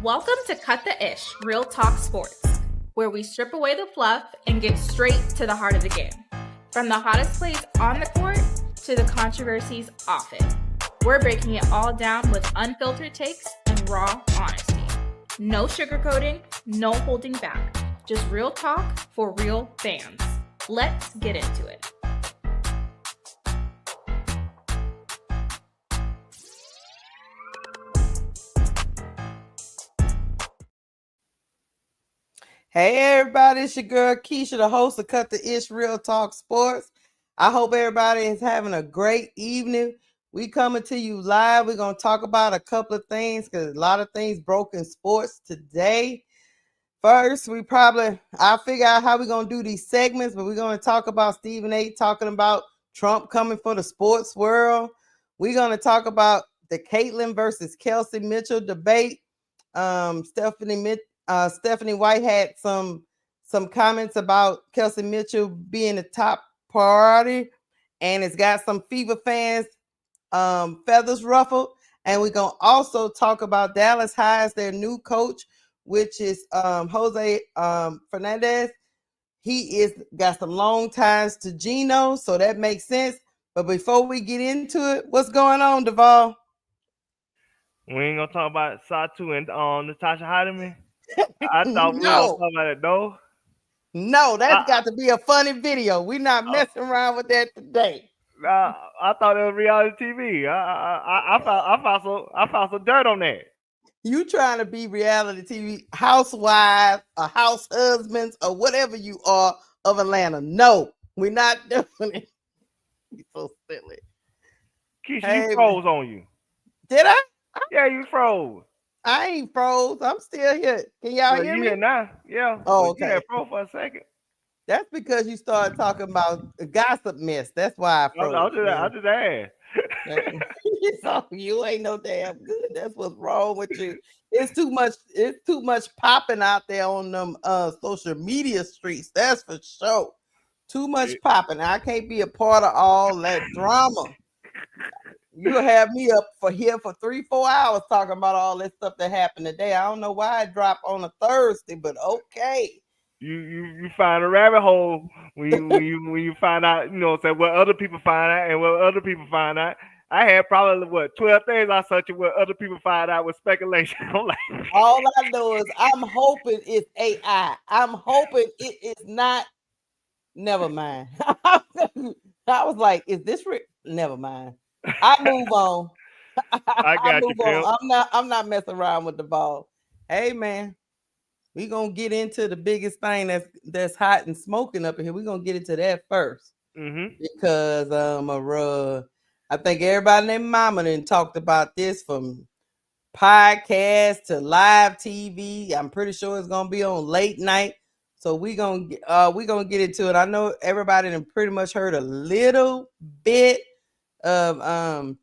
Welcome to Cut the Ish, Real Talk Sports, where we strip away the fluff and get straight to the heart of the game. From the hottest plays on the court to the controversies off it. We're breaking it all down with unfiltered takes and raw honesty. No sugarcoating, no holding back. Just real talk for real fans. Let's get into it. Hey everybody, it's your girl Keysha, the host of Cut the Ish Real Talk Sports. I hope everybody is having a great evening. We coming to you live. We're going to talk about a couple of things because a lot of things broke in sports today. First, I'll figure out how we're going to do these segments, but we're going to talk about Stephen A. talking about Trump coming for the sports world. We're going to talk about the Caitlyn versus Kelsey Mitchell debate. Stephanie White had some comments about Kelsey Mitchell being the top priority, and it's got some Fever fans feathers ruffled. And we're going to also talk about Dallas hires their new coach, which is Jose Fernandez. He is got some long ties to Geno, so that makes sense. But before we get into it, what's going on, Duvall? We ain't gonna talk about Satu and Natasha Heidemann. I thought we were No. gonna talk about it though. No, that's got to be a funny video. We're not messing around with that today. I thought it was reality TV. I found some dirt on that. You trying to be reality TV housewives or house husbands or whatever you are of Atlanta. No, we're not doing it. You're so silly. Keysha, you froze on you. Did I? Yeah, you froze. I ain't froze. I'm still here. Can y'all hear me? Here now. Yeah. Oh, okay. You had froze for a second. That's because you started talking about a gossip mess. That's why I froze. I just asked. You ain't no damn good. That's what's wrong with you. It's too much popping out there on them social media streets. That's for sure. Too much popping. I can't be a part of all that drama. You'll have me up here for 3-4 hours talking about all this stuff that happened today. I don't know why it dropped on a Thursday, but okay. You find a rabbit hole when you find out, what other people find out and what other people find out. I had probably 12 things I searched what other people find out with speculation. All I know is I'm hoping it's AI. I'm hoping it is not. Never mind. I was like, is this real? Never mind. I move on. I move on. I'm not messing around with the ball. Hey man, we're gonna get into the biggest thing that's hot and smoking up in here. We're gonna get into that first. Because I think everybody and their mama done talked about this from podcast to live TV. I'm pretty sure it's gonna be on late night. So we're gonna get into it. I know everybody done pretty much heard a little bit of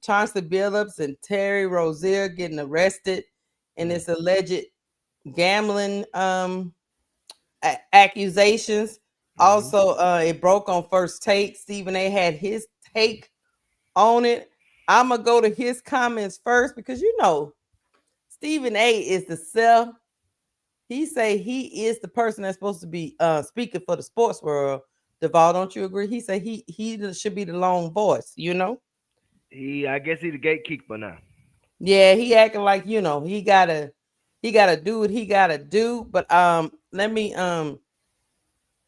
Chauncey Billups and Terry Rozier getting arrested in this alleged gambling accusations. Also, it broke on First Take. Stephen A. had his take on it. I'm gonna go to his comments first because Stephen A. is the self. He say he is the person that's supposed to be speaking for the sports world. Duvall, don't you agree? He said he should be the lone voice, I guess he's the gatekeeper now. Yeah, he acting like, he gotta do what he gotta do. But let me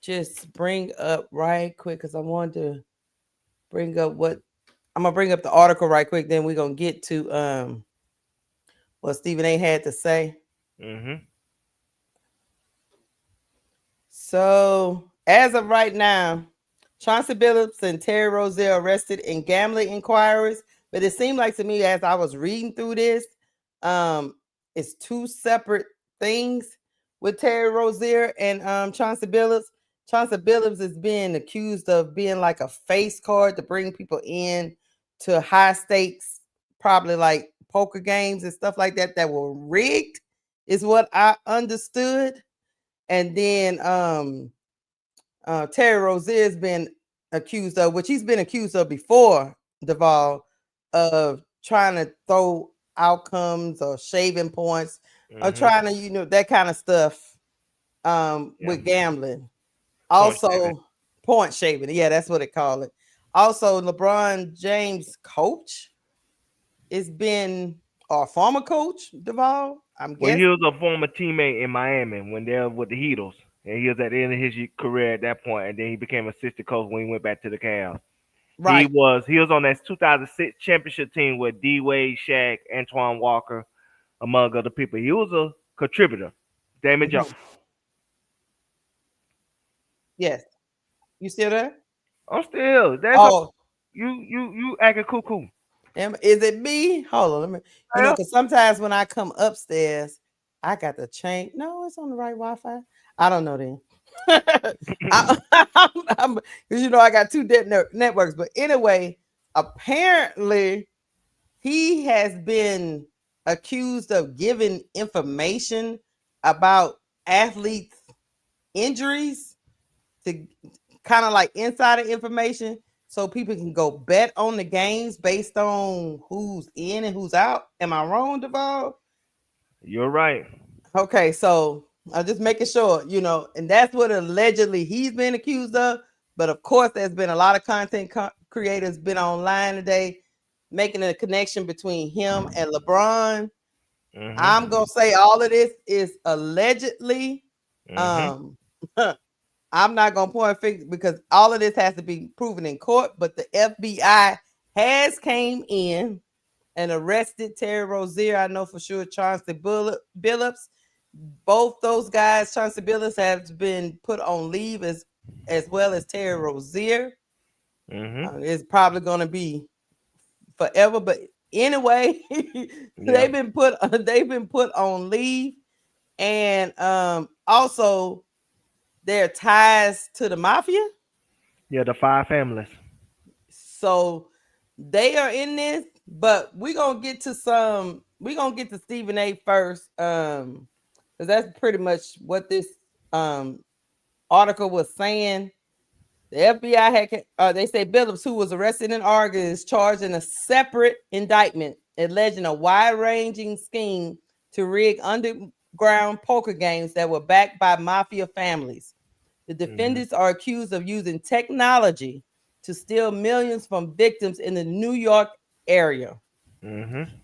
just bring up right quick because I want to bring up I'm gonna bring up the article right quick, then we're gonna get to what Stephen A. had to say. So, as of right now, Chauncey Billups and Terry Rozier arrested in gambling inquiries. But it seemed like to me, as I was reading through this, it's two separate things with Terry Rozier and Chauncey Billups. Chauncey Billups is being accused of being like a face card to bring people in to high stakes, probably like poker games and stuff like that were rigged, is what I understood. And then Terry Rozier has been accused of, which he's been accused of before, Duvall, of trying to throw outcomes or shaving points or trying to, that kind of stuff with gambling. Also, point shaving. Yeah, that's what they call it. Also, LeBron James' coach has been our former coach, Duval. I'm guessing. He was a former teammate in Miami when they were with the Heatles. And he was at the end of his career at that point, and then he became assistant coach when he went back to the Cavs. Right. He was on that 2006 championship team with D Wade, Shaq, Antoine Walker, among other people. He was a contributor. Damon Jones. Yes. You still there? I'm still. You acting cuckoo. Is it me? Hold on, let me. Because sometimes when I come upstairs, I got to change. No, it's on the right Wi-Fi. I don't know then. Because I got two networks. But anyway, apparently he has been accused of giving information about athletes' injuries to kind of like insider information, so people can go bet on the games based on who's in and who's out. Am I wrong, Duval? You're right. Okay, so I'm just making sure, and that's what allegedly he's been accused of. But of course, there's been a lot of content creators been online today making a connection between him and LeBron. I'm gonna say all of this is allegedly. I'm not gonna point fingers because all of this has to be proven in court. But the FBI has came in and arrested Terry Rozier. I know for sure Chauncey Billups. Both those guys, Chauncey Billups, have been put on leave as well as Terry Rozier. It's probably gonna be forever, but anyway, they've been put on leave, and also their ties to the mafia. Yeah, the 5 families. So they are in this, but we're gonna get to Stephen A first, because that's pretty much what this article was saying. The FBI they say Billups, who was arrested in August, is charged in a separate indictment alleging a wide-ranging scheme to rig underground poker games that were backed by mafia families. The defendants are accused of using technology to steal millions from victims in the New York area.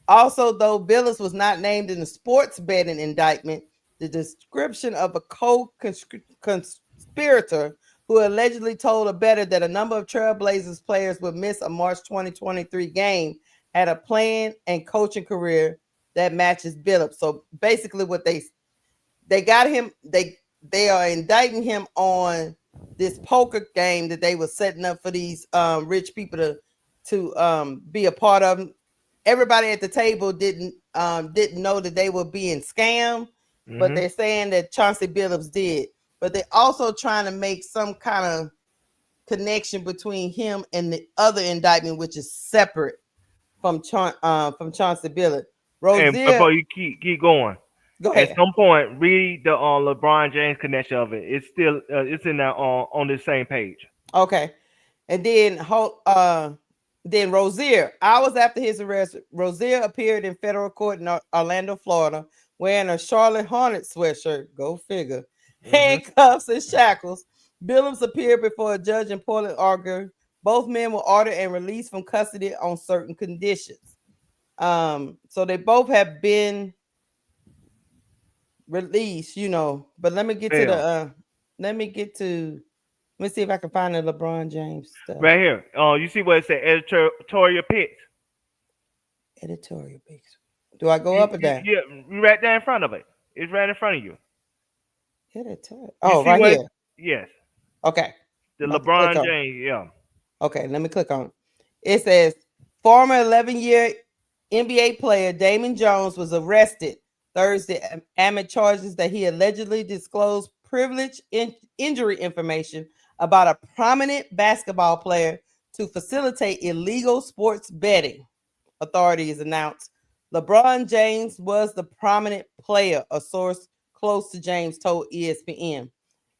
Also, though Billups was not named in the sports betting indictment, the description of a co-conspirator who allegedly told a bettor that a number of Trailblazers players would miss a March 2023 game had a playing and coaching career that matches Billups. So basically what they got him, they are indicting him on this poker game that they were setting up for these rich people to be a part of. Everybody at the table didn't know that they were being scammed, but they're saying that Chauncey Billups did. But they're also trying to make some kind of connection between him and the other indictment, which is separate from Chauncey Billups. Rozier, and before you keep going, go ahead. At some point, read the LeBron James connection of it. It's still it's in there on the same page. Okay, and then Rozier. Hours after his arrest, Rozier appeared in federal court in Orlando, Florida, wearing a Charlotte Hornets sweatshirt. Go figure. Handcuffs and shackles. Billups appeared before a judge in Portland, Oregon. Both men were ordered and released from custody on certain conditions. So they both have been released, But let me get to let me see if I can find the LeBron James stuff. Right here. You see what it said? Editorial picks. Editorial picks. Do I go up or down? Yeah, right there in front of it. It's right in front of you. Editorial. Oh, right here. Yes. Okay. The LeBron James, yeah. Okay, let me click on it. It says former 11-year NBA player Damon Jones was arrested Thursday amid charges that he allegedly disclosed privileged injury information about a prominent basketball player to facilitate illegal sports betting. Authorities announced LeBron James was the prominent player, a source close to James told ESPN.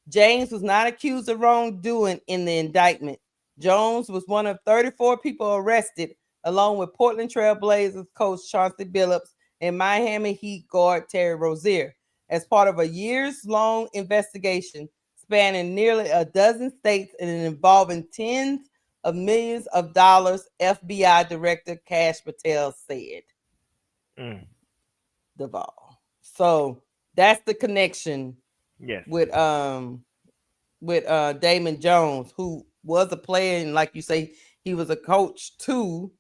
James was not accused of wrongdoing in the indictment. Jones was one of 34 people arrested, along with Portland Trail Blazers coach Chauncey Billups and Miami Heat guard Terry Rozier as part of a years-long investigation spanning nearly a dozen states and involving tens of millions of dollars, FBI Director Kash Patel said. Duvall. So that's the connection with Damon Jones, who was a player, and like you say, he was a coach too.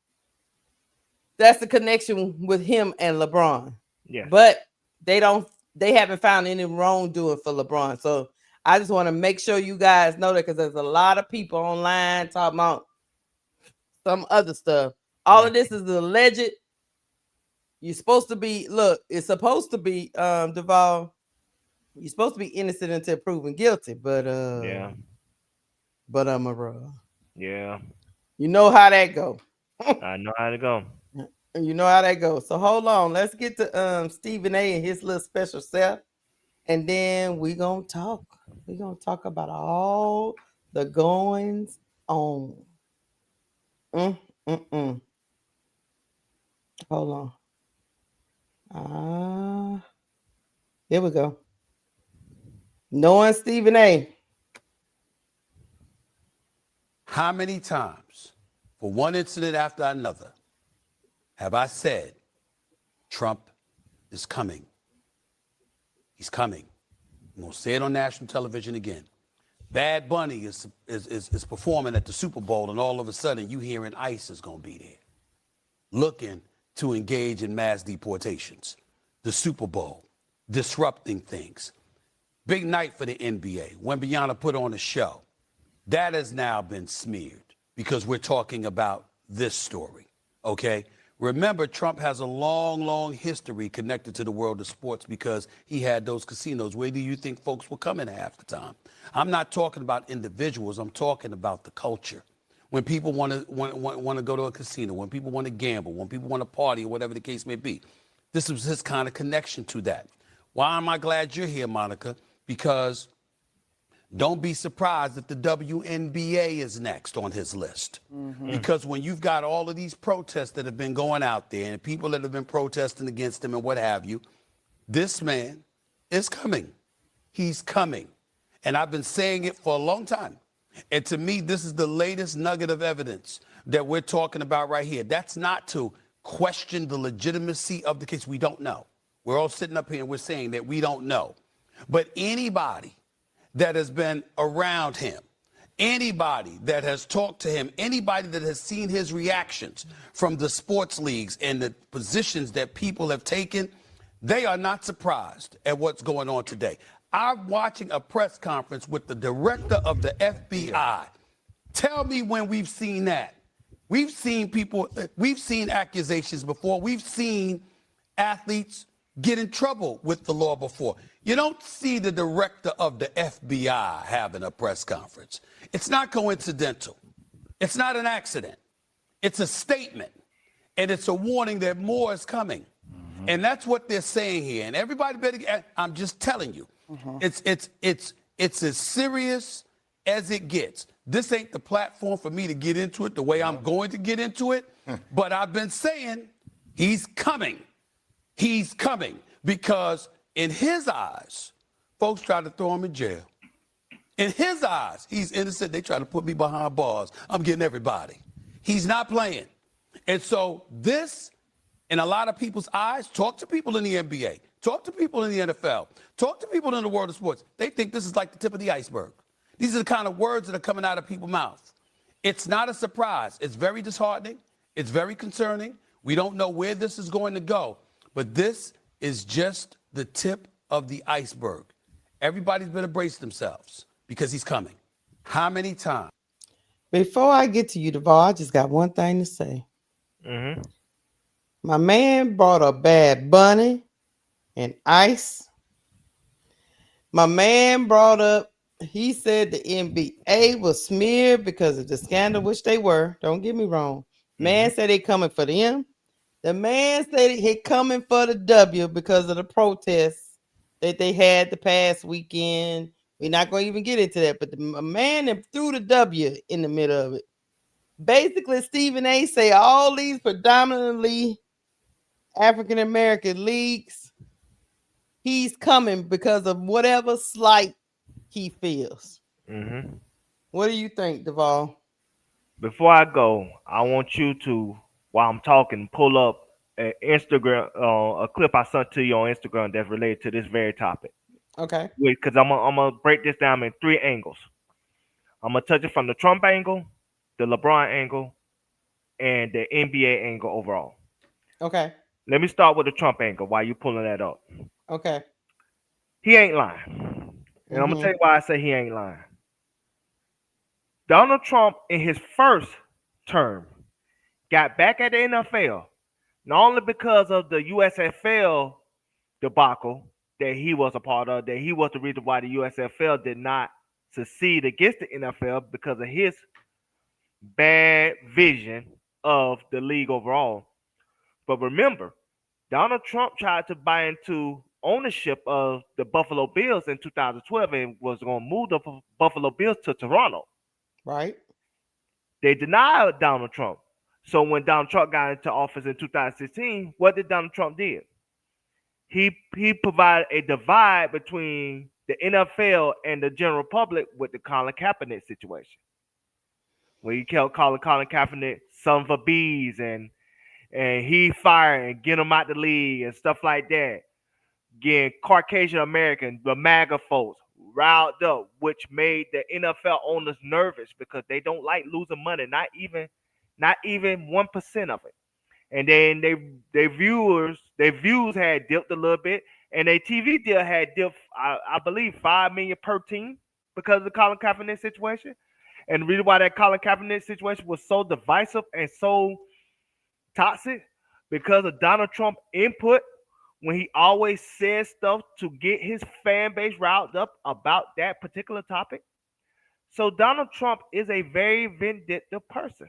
That's the connection with him and LeBron. Yes. But they haven't found any wrongdoing for LeBron. So I just want to make sure you guys know that, because there's a lot of people online talking about some other stuff. All of this is alleged. You're supposed to be, it's supposed to be, Duvall, you're supposed to be innocent until proven guilty, but yeah. Yeah. You know how that go. I know how to go. You know how that goes. So hold on. Let's get to Stephen A. and his little special self. And then we're gonna talk. We're gonna talk about all the goings on. Hold on. Here we go. Knowing Stephen A. How many times, for one incident after another, have I said Trump is coming? He's coming. I'm going to say it on national television again. Bad Bunny is performing at the Super Bowl, and all of a sudden you hearing ICE is going to be there, looking to engage in mass deportations. The Super Bowl, disrupting things. Big night for the NBA. Wembanyama put on a show. That has now been smeared because we're talking about this story, okay? Remember, Trump has a long, long history connected to the world of sports because he had those casinos. Where do you think folks were coming half the time? I'm not talking about individuals. I'm talking about the culture. When people want to go to a casino, when people want to gamble, when people want to party, or whatever the case may be. This was his kind of connection to that. Why am I glad you're here, Monica? Because don't be surprised if the WNBA is next on his list. Because when you've got all of these protests that have been going out there and people that have been protesting against him and what have you, this man is coming. He's coming. And I've been saying it for a long time. And to me, this is the latest nugget of evidence that we're talking about right here. That's not to question the legitimacy of the case. We don't know. We're all sitting up here and we're saying that we don't know. But anybody that has been around him, anybody that has talked to him, anybody that has seen his reactions from the sports leagues and the positions that people have taken, they are not surprised at what's going on today. I'm watching a press conference with the director of the FBI. Tell me when we've seen that. We've seen people, we've seen accusations before. We've seen athletes get in trouble with the law before. You don't see the director of the FBI having a press conference. It's not coincidental. It's not an accident. It's a statement. And it's a warning that more is coming. And that's what they're saying here. And everybody better, I'm just telling you, it's as serious as it gets. This ain't the platform for me to get into it the way I'm going to get into it. But I've been saying he's coming. He's coming because in his eyes, folks try to throw him in jail. In his eyes, he's innocent. They try to put me behind bars. I'm getting everybody. He's not playing. And so this, in a lot of people's eyes, talk to people in the NBA, talk to people in the NFL, talk to people in the world of sports. They think this is like the tip of the iceberg. These are the kind of words that are coming out of people's mouths. It's not a surprise. It's very disheartening. It's very concerning. We don't know where this is going to go. But this is just the tip of the iceberg. Everybody's better brace themselves because he's coming. How many times? Before I get to you, Duvall, I just got one thing to say. My man brought a Bad Bunny and Ice. My man brought up, he said the NBA was smeared because of the scandal, which they were. Don't get me wrong. Man said they coming for them. The man said he coming for the W because of the protests that they had the past weekend. We're not going to even get into that, but the man threw the W in the middle of it. Basically, Stephen A. say all these predominantly African American leagues, he's coming because of whatever slight he feels. Mm-hmm. What do you think, Duval? Before I go, I want you to, while I'm talking, pull up an Instagram, a clip I sent to you on Instagram that's related to this very topic. Okay. Because I'm gonna break this down in 3 angles. I'm gonna touch it from the Trump angle, the LeBron angle, and the NBA angle overall. Okay. Let me start with the Trump angle while you pulling that up. Okay. He ain't lying. And I'm gonna Mm-hmm. tell you why I say he ain't lying. Donald Trump in his first term got back at the NFL, not only because of the USFL debacle that he was a part of, that he was the reason why the USFL did not succeed against the NFL because of his bad vision of the league overall. But remember, Donald Trump tried to buy into ownership of the Buffalo Bills in 2012 and was going to move the Buffalo Bills to Toronto. Right. They denied Donald Trump. So when Donald Trump got into office in 2016, what did Donald Trump do? He provided a divide between the NFL and the general public with the Colin Kaepernick situation, where he kept calling Colin Kaepernick son of a bees and he fired and get him out the league and stuff like that. Getting Caucasian American, the MAGA folks, riled up, which made the NFL owners nervous because they don't like losing money, not even 1% of it. And then their views had dipped a little bit, and their TV deal had dipped, I believe, $5 million per team because of the Colin Kaepernick situation. And the reason why that Colin Kaepernick situation was so divisive and so toxic because of Donald Trump input when he always says stuff to get his fan base riled up about that particular topic. So Donald Trump is a very vindictive person.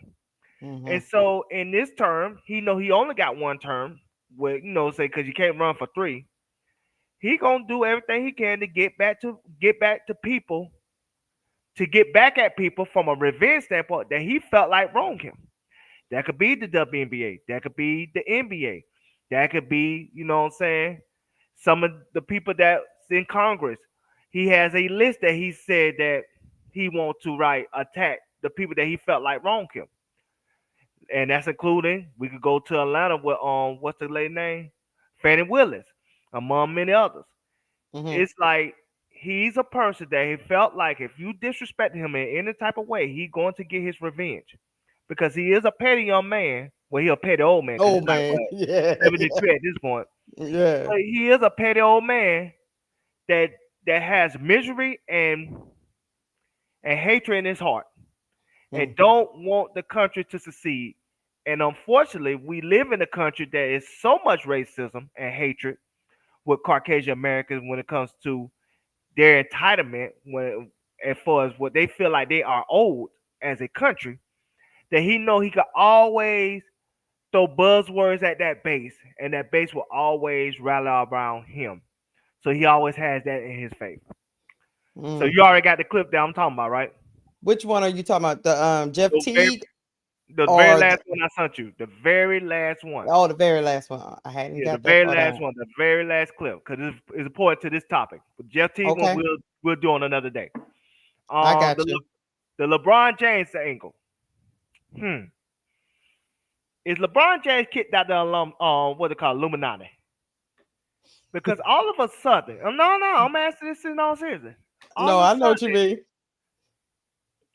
Mm-hmm. And so in this term, he only got 1 term with, say, because you can't run for 3. He gonna do everything he can to get back to people, to get back at people from a revenge standpoint that he felt like wronged him. That could be the WNBA. That could be the NBA. That could be, some of the people that's in Congress. He has a list that he said that he wants to attack the people that he felt like wronged him. And that's including, we could go to Atlanta with what's the lady name? Fannie Willis, among many others. Mm-hmm. It's like he's a person that he felt like if you disrespect him in any type of way, he's going to get his revenge. Because he is a petty young man. Well, he's a petty old man. Old man. Yeah. 73 at this point. Yeah. But he is a petty old man that has misery and hatred in his heart. And don't want the country to succeed. And unfortunately, we live in a country that is so much racism and hatred with Caucasian Americans when it comes to their entitlement, as far as what they feel like they are owed as a country, that he could always throw buzzwords at that base, and that base will always rally around him. So he always has that in his favor. So you already got the clip that I'm talking about, right? Which one are you talking about? The Jeff Teague? The very last one I sent you. The very last one. Oh, the very last one. I hadn't got the very last one. The very last clip, because it's important to this topic. But Jeff Teague one we'll do on another day. I got you. The LeBron James angle. Is LeBron James kicked out the what they call Illuminati? Because all of a sudden, I'm asking this in all seriousness. No, I know what you mean.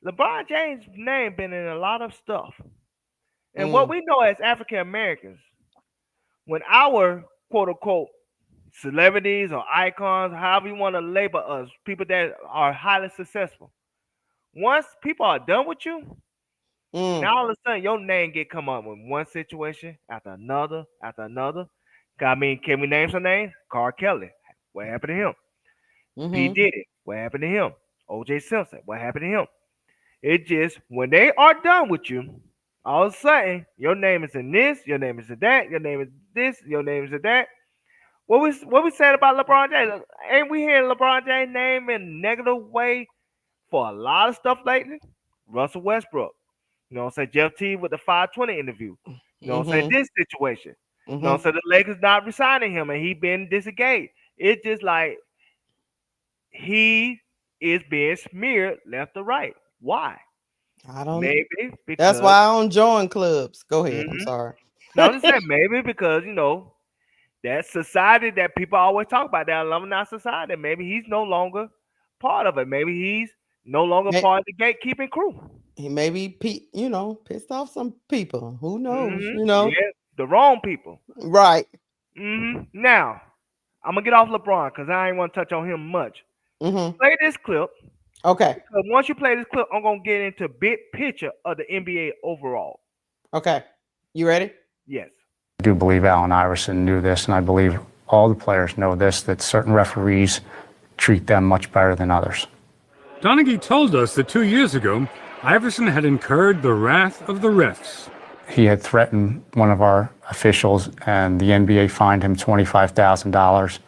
LeBron James' name been in a lot of stuff. And what we know as African Americans, when our quote unquote celebrities or icons, however you want to label us, people that are highly successful, once people are done with you, now all of a sudden your name get come up with one situation after another after another. I mean, can we name some names? Carl Kelly, what happened to him? P. Diddy, what happened to him? O.J. Simpson, what happened to him? It just, when they are done with you, all of a sudden, your name is in this, your name is in that, your name is this, your name is in that. What we said about LeBron James? Ain't we hearing LeBron James' name in a negative way for a lot of stuff lately? Russell Westbrook. You know what I'm saying? Jeff Teague with the 520 interview. You know what I'm saying? This situation. No, so the Lakers not resigning him, and he been disengaged. It's just like he is being smeared left or right. Why? I don't. Maybe because that's why I don't join clubs. Go ahead. I'm sorry. No, I'm just saying maybe because that society that people always talk about, that alumni society. Maybe he's no longer part of it. Maybe he's no longer part of the gatekeeping crew. He may be, pissed off some people. Who knows? Yeah, the wrong people. Right. Now, I'm gonna get off LeBron because I ain't want to touch on him much. Play this clip. Okay. Because once you play this clip, I'm gonna get into big picture of the NBA overall. Okay. You ready? Yes. I do believe Allen Iverson knew this, and I believe all the players know this, that certain referees treat them much better than others. Donaghy told us that 2 years ago, Iverson had incurred the wrath of the refs. He had threatened one of our officials, and the NBA fined him $25,000,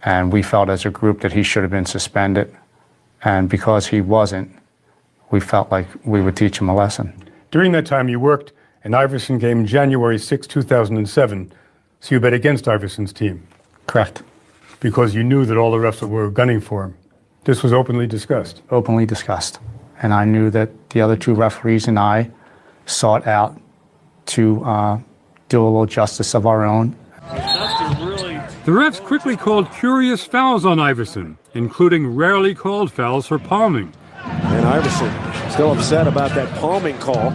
and we felt as a group that he should have been suspended. And because he wasn't, we felt like we would teach him a lesson. During that time, you worked an Iverson game January 6, 2007, so you bet against Iverson's team. Correct. Because you knew that all the refs were gunning for him. This was openly discussed. Openly discussed. And I knew that the other two referees and I sought out to do a little justice of our own. The refs quickly called curious fouls on Iverson, including rarely called fouls for palming. And Iverson still upset about that palming call.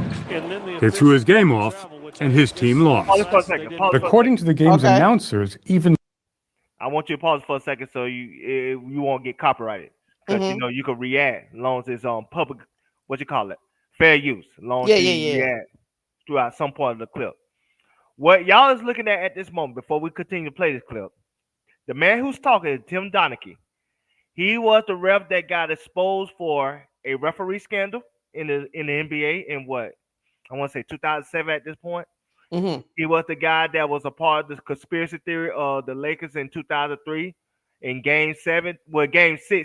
They threw his game off, and his team lost. Pause for a second. According to the game's announcers, even... I want you to pause for a second so you won't get copyrighted. Because, you can react as long as it's on public, fair use. As long as you react throughout some part of the clip. What y'all is looking at this moment, before we continue to play this clip, the man who's talking is Tim Donaghy. He was the ref that got exposed for a referee scandal in the NBA in what? I want to say 2007 at this point. He was the guy that was a part of the conspiracy theory of the Lakers in 2003 in Game 6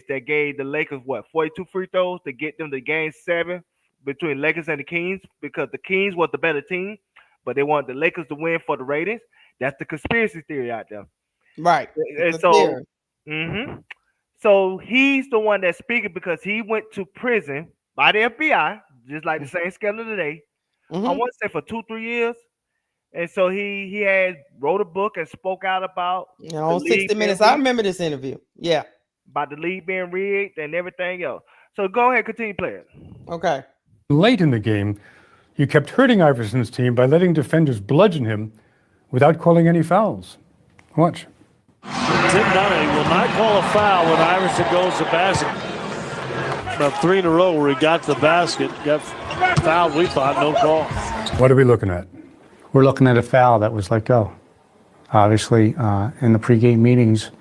that gave the Lakers 42 free throws to get them to Game 7 between Lakers and the Kings, because the Kings was the better team, but they wanted the Lakers to win for the ratings. That's the conspiracy theory out there. Right. And so, so he's the one that's speaking because he went to prison by the FBI, just like the same scandal today. I want to say for 2-3 years. And so he had wrote a book and spoke out about 60 Minutes. I remember this interview. Yeah. About the league being rigged and everything else. So go ahead, continue playing. Okay. Late in the game, you kept hurting Iverson's team by letting defenders bludgeon him without calling any fouls. Watch. Tim Donaghy will not call a foul when Iverson goes to basket. About 3 in a row where he got to the basket, got fouled, we thought, no call. What are we looking at? We're looking at a foul that was let go. Obviously, in the pregame meetings,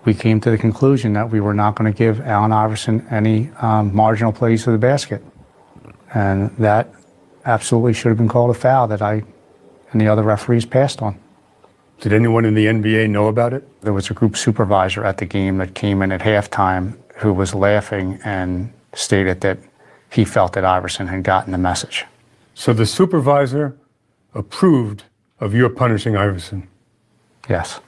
we came to the conclusion that we were not going to give Allen Iverson any marginal plays to the basket. And that absolutely should have been called a foul that I and the other referees passed on. Did anyone in the NBA know about it? There was a group supervisor at the game that came in at halftime who was laughing and stated that he felt that Iverson had gotten the message. So the supervisor approved of your punishing Iverson? Yes.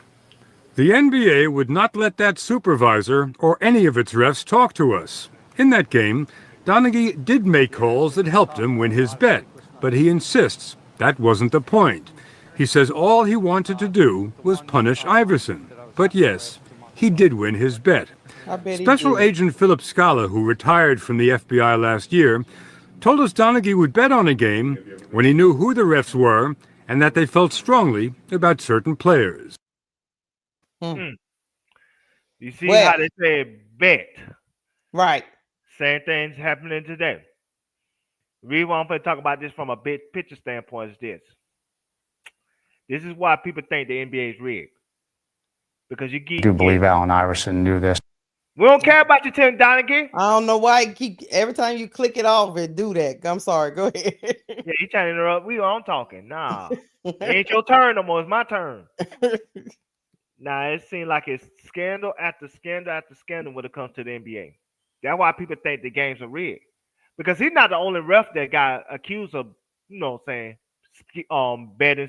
The NBA would not let that supervisor or any of its refs talk to us. In that game, Donaghy did make calls that helped him win his bet, but he insists that wasn't the point. He says all he wanted to do was punish Iverson. But yes, he did win his bet. Special Agent Philip Scala, who retired from the FBI last year, told us Donaghy would bet on a game when he knew who the refs were and that they felt strongly about certain players. You see how they say bet. Right. Same thing's happening today. We want to talk about this from a big picture standpoint is this. This is why people think the NBA is rigged. Because you I do believe Allen Iverson knew this. We don't care about you, Tim Donaghy. I don't know why every time you click it off, it do that. I'm sorry. Go ahead. Yeah, you trying to interrupt. We on talking. Nah. It ain't your turn no more. It's my turn. Nah, it seems like it's scandal after scandal after scandal when it comes to the NBA. That's why people think the games are rigged. Because he's not the only ref that got accused of, betting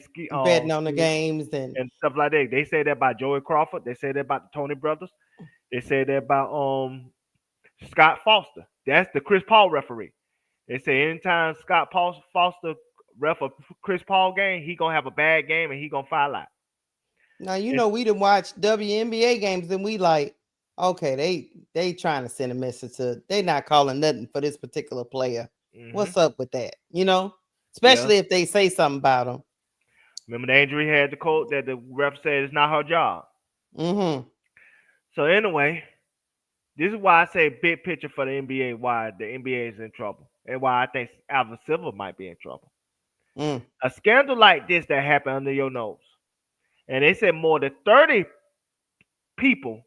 on the games and stuff like that. They say that about Joey Crawford. They say that about the Tony brothers. They say that about Scott Foster. That's the Chris Paul referee. They say anytime Scott Foster ref a Chris Paul game, he gonna have a bad game and he gonna foul out. Now we done watch WNBA games and we like, okay, they trying to send a message to they not calling nothing for this particular player. What's up with that? Especially if they say something about him. Remember the injury had the coach that the ref said it's not her job. So anyway, this is why I say big picture for the NBA, why the NBA is in trouble and why I think Alvin Silver might be in trouble. A scandal like this that happened under your nose. And they said more than 30 people,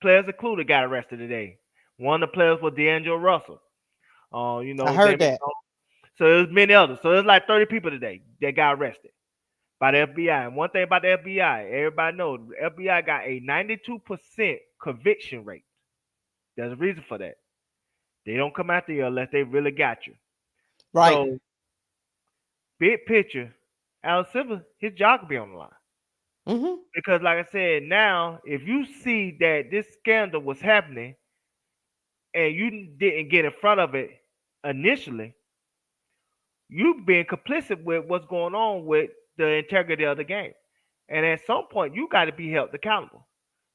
players included, got arrested today. One of the players was D'Angelo Russell. I heard that. So there's many others. So there's like 30 people today that got arrested by the FBI. And one thing about the FBI, everybody knows the FBI got a 92% conviction rate. There's a reason for that. They don't come after you unless they really got you. Right. So, big picture, Alan Silver, his job could be on the line. Because like I said, now, if you see that this scandal was happening and you didn't get in front of it initially, you've been complicit with what's going on with the integrity of the game. And at some point, you got to be held accountable.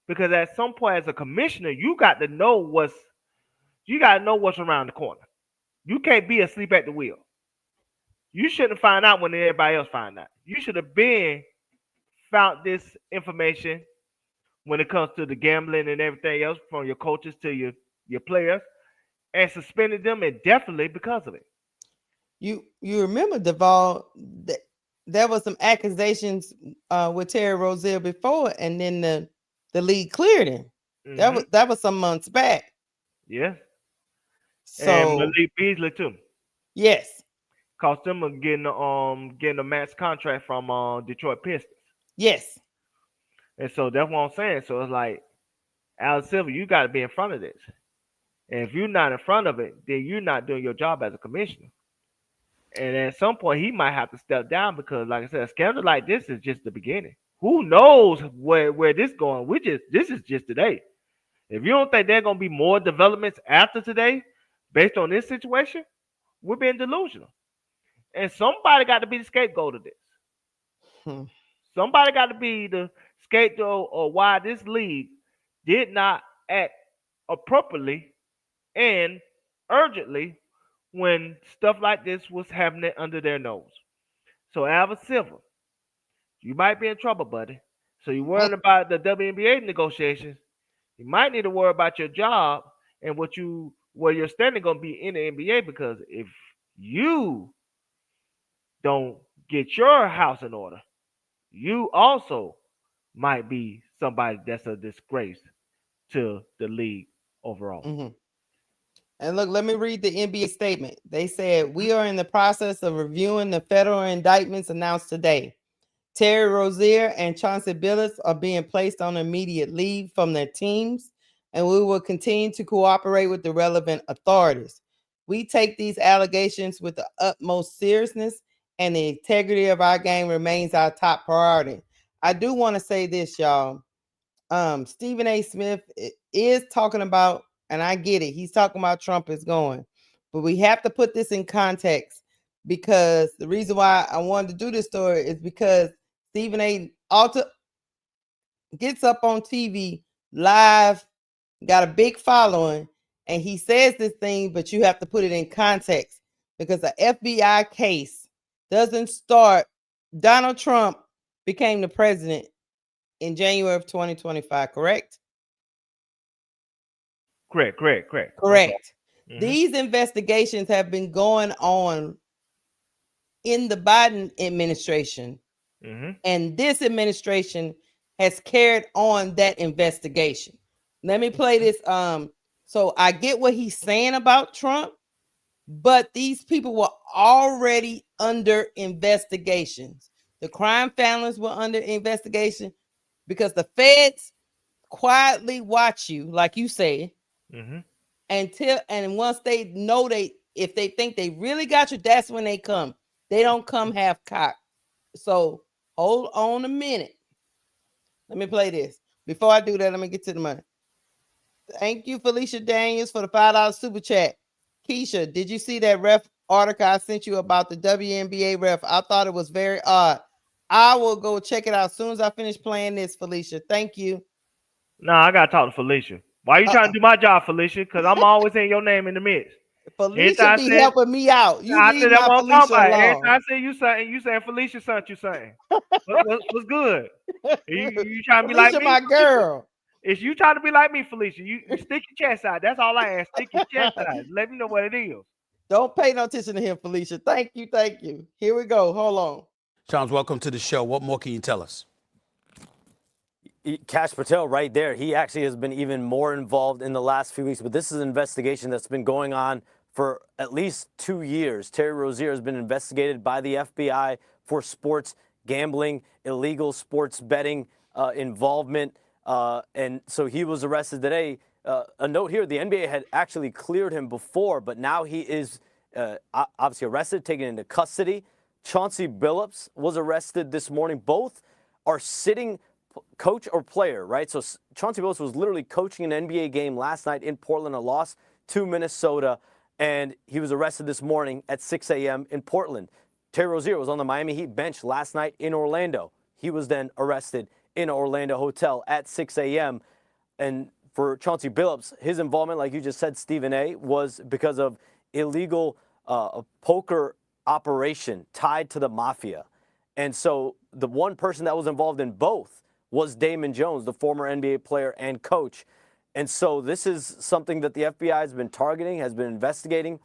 Because at some point, as a commissioner, you got to know what's around the corner. You can't be asleep at the wheel. You shouldn't find out when everybody else find out. You should have found this information when it comes to the gambling and everything else, from your coaches to your players, and suspended them indefinitely because of it. You remember, Duvall, that there was some accusations with Terry Rozier before, and then the league cleared him. That was some months back. Yeah. So and Malik Beasley too. Yes. Cost them getting a max contract from Detroit Pistons. Yes. And so that's what I'm saying. So it's like, Alan Silver, you got to be in front of this. And if you're not in front of it, then you're not doing your job as a commissioner. And at some point, he might have to step down because, like I said, a scandal like this is just the beginning. Who knows where this is going? This is just today. If you don't think there are going to be more developments after today based on this situation, we're being delusional. And somebody got to be the scapegoat of this. Somebody got to be the scapegoat of why this league did not act appropriately and urgently when stuff like this was happening under their nose. So, Alvin Silver, you might be in trouble, buddy. So you're worrying about the WNBA negotiations. You might need to worry about your job and where you're standing going to be in the NBA, because if you don't get your house in order, you also might be somebody that's a disgrace to the league overall. And look, let me read the NBA statement. They said, we are in the process of reviewing the federal indictments announced today. Terry Rozier and Chauncey Billups are being placed on immediate leave from their teams, and we will continue to cooperate with the relevant authorities. We take these allegations with the utmost seriousness, and the integrity of our game remains our top priority. I do want to say this, y'all. Stephen A. Smith is talking about, and I get it, he's talking about Trump is going, but we have to put this in context, because the reason why I wanted to do this story is because Stephen A. gets up on TV live, got a big following, and he says this thing, but you have to put it in context, because the FBI case doesn't start. Donald Trump became the president in January of 2025, correct? Correct. These investigations have been going on in the Biden administration, and this administration has carried on that investigation. Let me play this. So I get what he's saying about Trump, but these people were already under investigations. The crime families were under investigation because the feds quietly watch you, like you say, and once they know if they think they really got you, that's when they come. They don't come half cocked. So hold on a minute. Let me play this. Before I do that, let me get to the money. Thank you, Felicia Daniels, for the $5 super chat. Keysha, did you see that ref article I sent you about the WNBA ref? I thought it was very odd. I will go check it out as soon as I finish playing this, Felicia. Thank you. No, I gotta talk to Felicia. Why you trying to do my job, Felicia? Because I'm always in your name in the mix. Felicia be helping me out. You leave my Felicia alone. Every time I say you something, you saying Felicia sent you something. What's good? You trying to be like Felicia, me? my girl. It's you trying to be like me, Felicia. You stick your chest out. That's all I ask. Stick your chest out. Let me know what it is. Don't pay no attention to him, Felicia. Thank you. Here we go. Hold on. Shams, welcome to the show. What more can you tell us? Kash Patel right there. He actually has been even more involved in the last few weeks, but this is an investigation that's been going on for at least 2 years. Terry Rozier has been investigated by the FBI for sports gambling, illegal sports betting involvement, and so he was arrested today. A note here, the NBA had actually cleared him before, but now he is obviously arrested, taken into custody. Chauncey Billups was arrested this morning. Both are sitting coach or player, right? So Chauncey Billups was literally coaching an NBA game last night in Portland, a loss to Minnesota, and he was arrested this morning at 6 a.m. in Portland. Terry Rozier was on the Miami Heat bench last night in Orlando. He was then arrested in an Orlando hotel at 6 a.m. And for Chauncey Billups, his involvement, like you just said, Stephen A., was because of illegal poker operation tied to the mafia. And so the one person that was involved in both was Damon Jones, the former NBA player and coach. And so this is something that the FBI has been targeting, has been investigating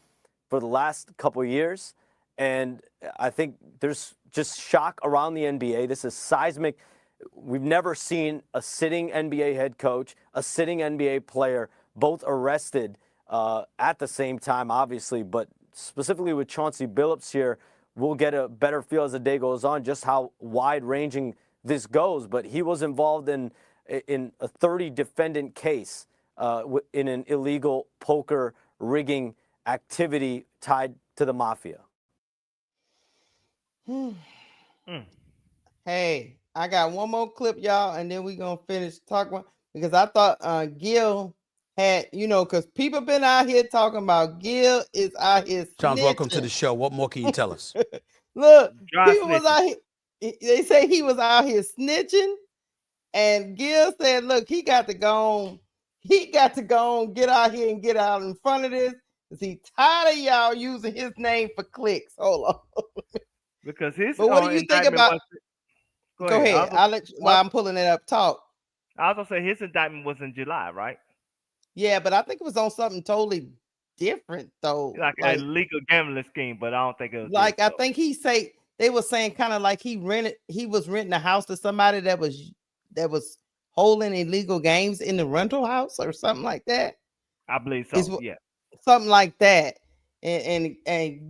for the last couple of years. And I think there's just shock around the NBA. This is seismic. We've never seen a sitting NBA head coach, a sitting NBA player, both arrested at the same time, obviously. But specifically with Chauncey Billups here, we'll get a better feel as the day goes on just how wide-ranging this goes. But he was involved in a 30-defendant case in an illegal poker rigging activity tied to the mafia. Hey, I got one more clip, y'all, and then we're going to finish talking because I thought Gil had, because people been out here talking about Gil is out here snitching. Shams, welcome to the show. What more can you tell us? Look, people was out here. They say he was out here snitching, and Gil said, "Look, he got to go on. He got to go on, get out here and get out in front of this. Cause he tired of y'all using his name for clicks." Hold on. Because his. But what do you think about? Go ahead. I'll let you, while I'm pulling it up. Talk. I was gonna say his indictment was in July, right? Yeah, but I think it was on something totally different, though. Like a legal gambling scheme, but I don't think it was. Like I think they were saying kind of like he was renting a house to somebody that was holding illegal games in the rental house or something like that. I believe so. Yeah, something like that. And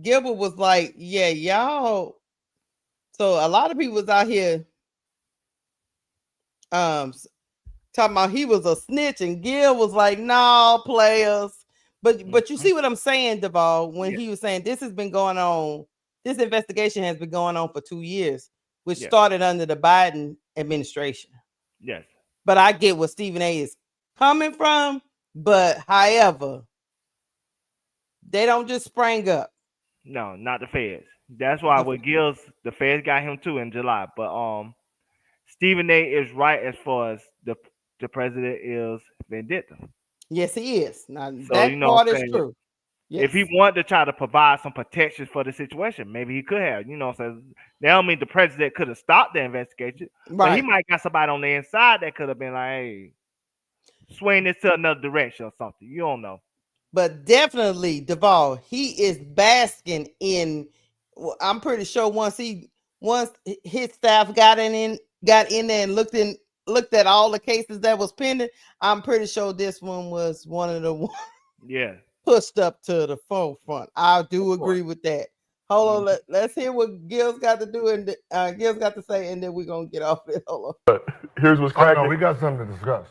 Gilbert was like, "Yeah, y'all." So a lot of people was out here talking about he was a snitch, and Gil was like, "No, players." But you see what I'm saying, Duvall, when he was saying this has been going on, this investigation has been going on for 2 years, which started under the Biden administration. Yes. But I get where Stephen A. is coming from, but however, they don't just spring up. No, not the feds. That's why with Gil's, the feds got him too in July. But Stephen A. is right as far as the president is vindictive. Yes, he is. Now so, that part is true. Yes. If he wanted to try to provide some protections for the situation, maybe he could have. So that don't mean the president could have stopped the investigation. Right. But he might got somebody on the inside that could have been like, "Hey, swing this to another direction or something." You don't know. But definitely, Duvall, he is basking in. I'm pretty sure once his staff got in there and looked at all the cases that was pending, I'm pretty sure this one was one of the ones pushed up to the forefront. I do agree with that. Hold on, let's hear what Gil's got to do and Gil's got to say, and then we're gonna get off it. Hold on. But here's what's cracking. We got something to discuss.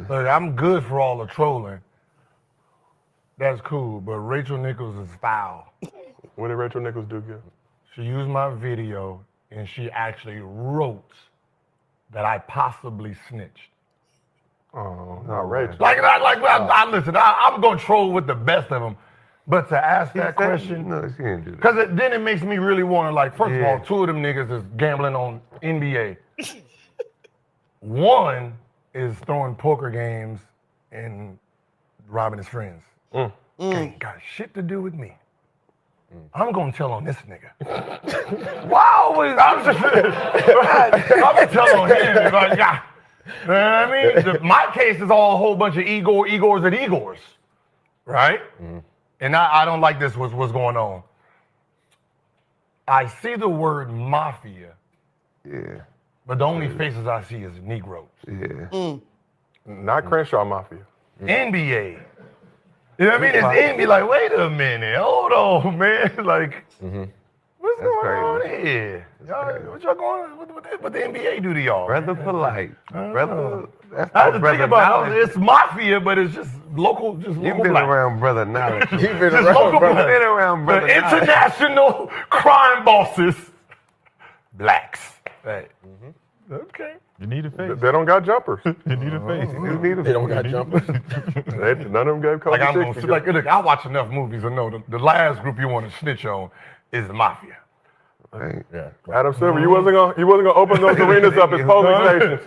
Look, I'm good for all the trolling. That's cool, but Rachel Nichols is foul. What did Rachel Nichols do, Gil? She used my video, and she actually wrote that I possibly snitched. Oh, outrageous. Listen, I'm going to troll with the best of them. But to ask that question, no, she didn't do that. because then it makes me really want to, like, first of all, 2 of them niggas is gambling on NBA. 1 is throwing poker games and robbing his friends. Ain't got shit to do with me. I'm going to tell on this nigga. Wow, I'm going to tell on him. You know what I mean? My case is all a whole bunch of Igors and Igors, right? And I don't like this, what's going on. I see the word mafia. Yeah. But the only faces I see is Negroes. Yeah. Not Crenshaw Mafia. NBA. You know what I mean? It's NBA. Like, wait a minute. Hold on, man. Like, what's going on here? What y'all going what the NBA do to y'all? Brother polite. Brother. That's I have to brother think about knowledge. it. It's mafia, but it's just local. You've been around brother knowledge. You've been Just around local brother. black. Been around brother The knowledge. international crime bosses, blacks. Right. Okay. You need a face. They don't got jumpers. You need a face. They don't got jumpers. None of them gave Like, Kobe I'm 60. like, look, I watch enough movies to know the last group you want to snitch on is the mafia. Hey, Yeah. Adam Silver, you wasn't gonna open those arenas up as polling stations.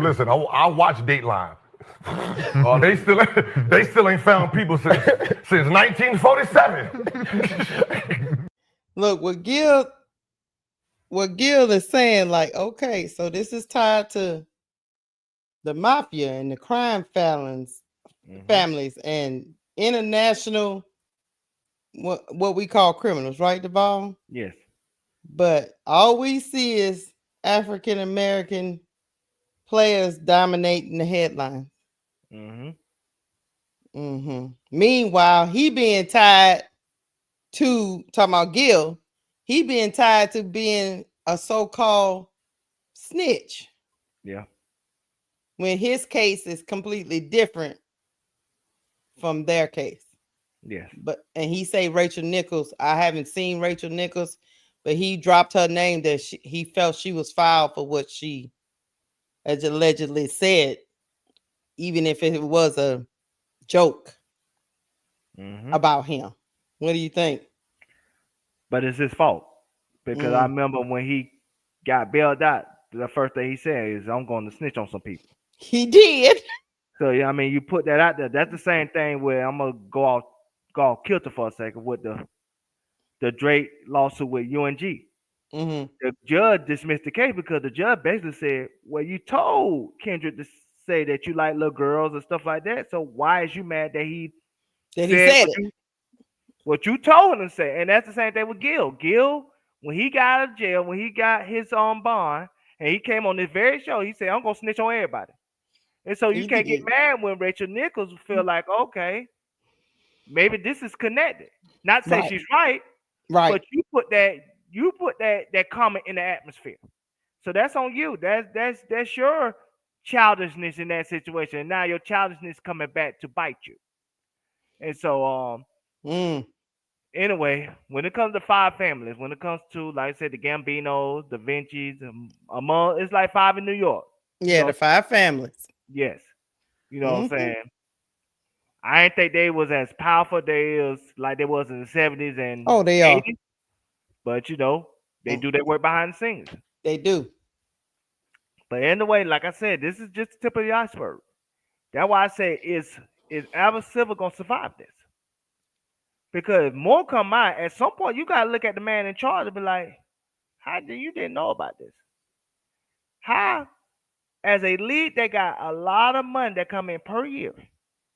Listen, I watch Dateline. They still ain't found people since 1947. Look, what Gil is saying, like, okay, so this is tied to the mafia and the crime families and international, what we call criminals, right, Devon? Yes. But all we see is African American players dominating the headlines. Meanwhile, he being tied to, talking about Gil, he being tied to being a so-called snitch. Yeah. When his case is completely different from their case. Yes. And he say Rachel Nichols. I haven't seen Rachel Nichols, but he dropped her name that he felt she was filed for what she has allegedly said, even if it was a joke about him. What do you think? But it's his fault. Because I remember when he got bailed out, the first thing he said is, I'm going to snitch on some people. He did. So, yeah, I mean, you put that out there. That's the same thing where I'm going to go off kilter for a second with the Drake lawsuit with UNG. The judge dismissed the case because the judge basically said, well, you told Kendrick to say that you like little girls and stuff like that. So why is you mad that he said it? What you told him to say. And that's the same thing with Gil. Gil, when he got out of jail, when he got his own bond, and he came on this very show, he said, I'm going to snitch on everybody. And so you can't get mad when Rachel Nichols feel like, okay, maybe this is connected. Not to say she's right, but you put that comment in the atmosphere. So that's on you. That's your childishness in that situation. And now your childishness coming back to bite you. And so anyway, when it comes to 5 families, when it comes to, like I said, the Gambinos, the Vinci's, it's like 5 in New York. Yeah, the 5 families. Yes. You know what I'm saying? I ain't think they was as powerful like they was in the 70s and they 80s. are. But, they do their work behind the scenes. They do. But anyway, like I said, this is just the tip of the iceberg. That's why I say, is Albert Silver going to survive this? Because if more come out, at some point, you got to look at the man in charge and be like, how did you didn't know about this? How, as a league that got a lot of money that come in per year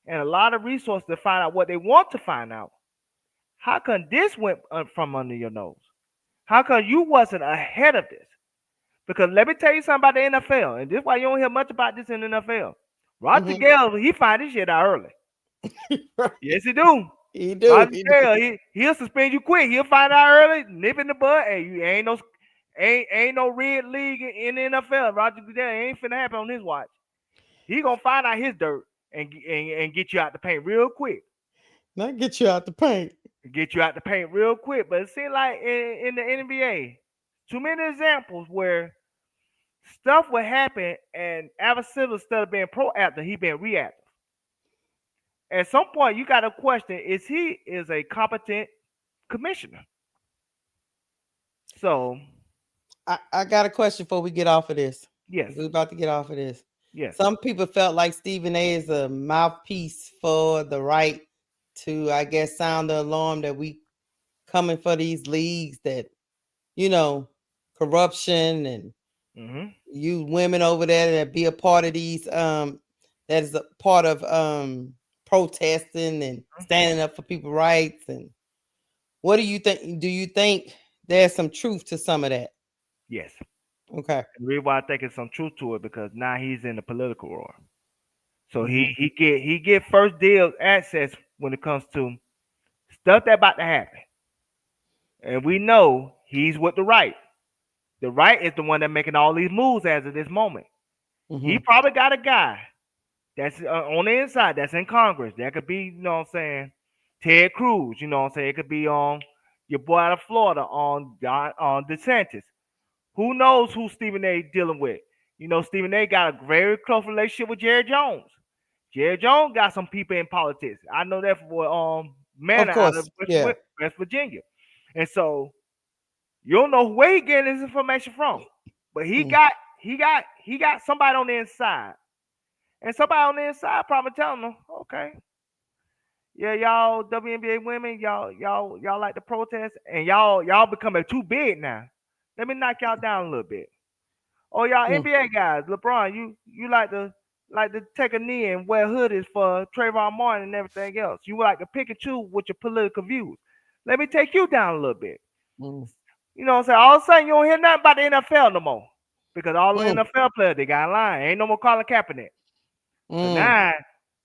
and a lot of resources to find out what they want to find out, how come this went from under your nose? How come you wasn't ahead of this? Because let me tell you something about the NFL, and this is why you don't hear much about this in the NFL. Roger Gale, he find this shit out early. Yes, he do. He do. Roger Gale, he'll suspend you quick. He'll find out early, nip in the bud. Hey, you ain't no red league in the NFL. Roger Goodell ain't finna happen on his watch. He gonna find out his dirt and get you out the paint real quick. Not get you out the paint. get you out the paint real quick. But it seems like in the NBA, too many examples where stuff would happen and Adam Silver, instead of being proactive, he been reactive. At some point, you got to question: is he a competent commissioner? So, I got a question before we get off of this. Yes, we're about to get off of this. Yes, some people felt like Stephen A. is a mouthpiece for the right to, I guess, sound the alarm that we coming for these leagues that, corruption and you women over there that be a part of these that is a part of protesting and standing up for people's rights. And what do you think? Do you think there's some truth to some of that? Yes. Okay. The reason why I think it's some truth to it, because now he's in the political war. So he get first deal access when it comes to stuff that about to happen. And we know he's with the right. The right is the one that making all these moves as of this moment. He probably got a guy that's on the inside, that's in Congress. That could be, Ted Cruz. It could be your boy out of Florida, on DeSantis. Who knows who Stephen A. dealing with? Stephen A. got a very close relationship with Jerry Jones. Jerry Jones got some people in politics. I know that for Manor out of West Virginia. And so you don't know where he getting his information from. But he got somebody on the inside. And somebody on the inside probably telling them, okay, yeah, y'all WNBA women, y'all like to protest, and y'all becoming too big now. Let me knock y'all down a little bit. Oh, y'all NBA guys, LeBron, you like to take a knee and wear hoodies for Trayvon Martin and everything else. You like to pick and choose with your political views. Let me take you down a little bit. You know what I'm saying? All of a sudden, you don't hear nothing about the NFL no more, because all the NFL players, they got in line. Ain't no more Colin Kaepernick. So now,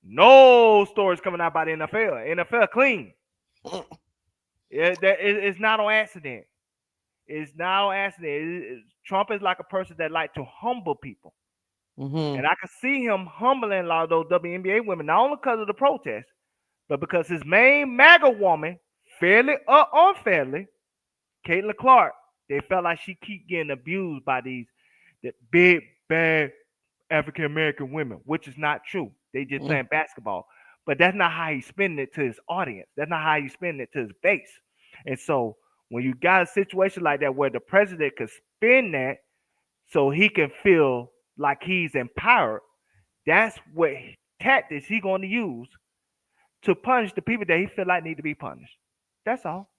no stories coming out about the NFL. NFL clean. It's not on accident. It's not on accident. Trump is like a person that like to humble people. And I can see him humbling a lot of those WNBA women, not only because of the protest, but because his main MAGA woman, fairly or unfairly, Caitlin Clark, they felt like she keep getting abused by the big, bad African American women, which is not true. They just playing basketball. But that's not how he's spending it to his audience. That's not how he's spending it to his base. And so when you got a situation like that where the president could spin that so he can feel like he's empowered, that's what tactics he's going to use to punish the people that he feel like need to be punished. That's all.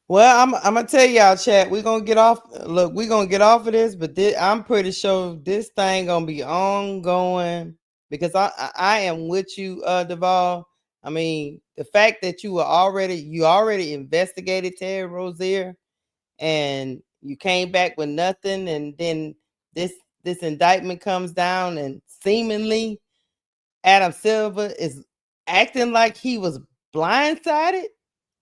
Well, I'm gonna tell y'all, chat. We're gonna get off. Look, we're gonna get off of this, but I'm pretty sure this thing gonna be ongoing, because I am with you, Duval. I mean, the fact that you already investigated Terry Rozier, and you came back with nothing, and then this indictment comes down, and seemingly Adam Silver is acting like he was blindsided.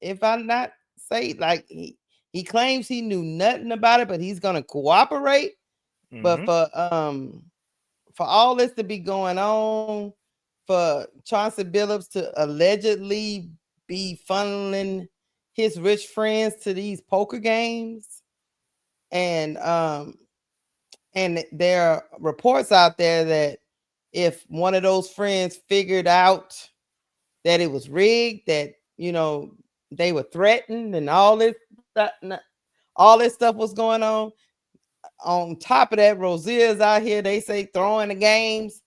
If I'm not say, like, he claims he knew nothing about it, but he's gonna cooperate. But for all this to be going on, for Chauncey Billups to allegedly be funneling his rich friends to these poker games, and there are reports out there that if one of those friends figured out that it was rigged, that they were threatened, and all this stuff was going on. On top of that, Rozier's out here, they say, throwing the games.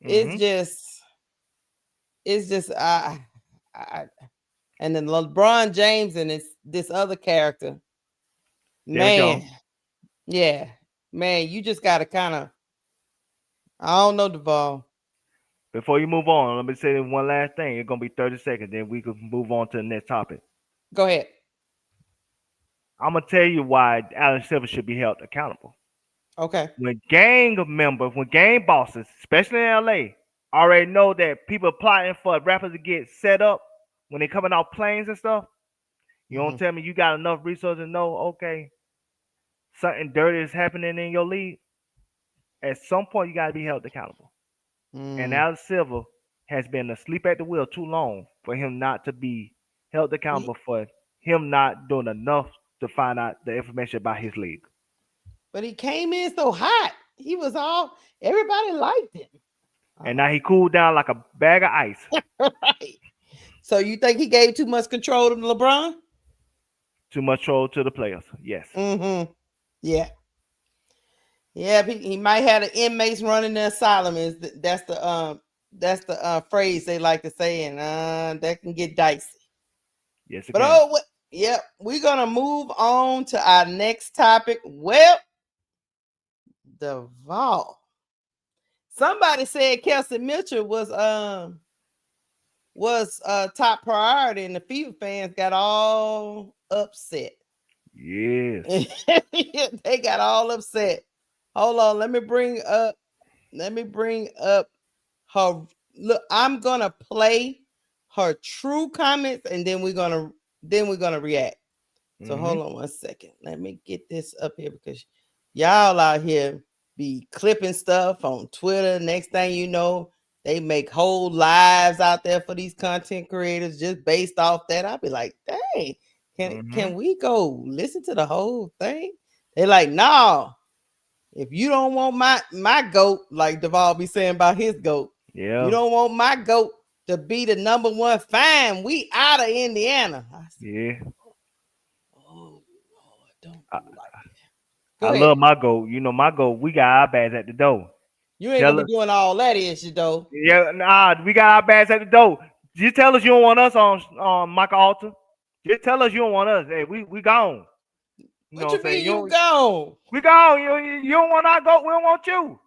It's just and then LeBron James and this other character. Man, yeah, man, you just gotta kind of, I don't know, Duval. Before you move on, let me say one last thing. It's gonna be 30 seconds, then we can move on to the next topic. Go ahead. I'm gonna tell you why Adam Silver should be held accountable. Okay. When gang bosses, especially in LA, already know that people are plotting for rappers to get set up when they're coming off planes and stuff, you don't tell me you got enough resources to know, okay, something dirty is happening in your league. At some point, you got to be held accountable. And Adam Silver has been asleep at the wheel too long for him not to be held accountable for him not doing enough to find out the information about his league. But he came in so hot. He was everybody liked him. And now he cooled down like a bag of ice. Right. So you think he gave too much control to LeBron? Too much control to the players. Yes. Mm-hmm. Yeah. Yeah, he might have the inmates running the asylum. That's the phrase they like to say, and that can get dicey. Yes, it but can. We're gonna move on to our next topic. Well, Duval. Somebody said Kelsey Mitchell was top priority, and the Fever fans got all upset. Yes. They got all upset. Hold on, let me bring up her. Look, I'm gonna play her true comments, and then we're gonna react. So hold on 1 second. Let me get this up here because y'all out here be clipping stuff on Twitter. Next thing you know, they make whole lives out there for these content creators just based off that. I'll be like, dang, can we go listen to the whole thing? They're like, no. If you don't want my goat, like Duval be saying about his goat, you don't want my goat to be the number one fan. We out of Indiana. Oh Lord, don't do like that. I love my goat. You know, my goat, we got our bags at the door. You ain't gonna be doing all that, is you, though? Yeah, nah, we got our bags at the door. Just tell us you don't want us on Michael Alter. Just tell us you don't want us. Hey, we gone. You what you mean you gone? We gone. You don't want our goat. We don't want you.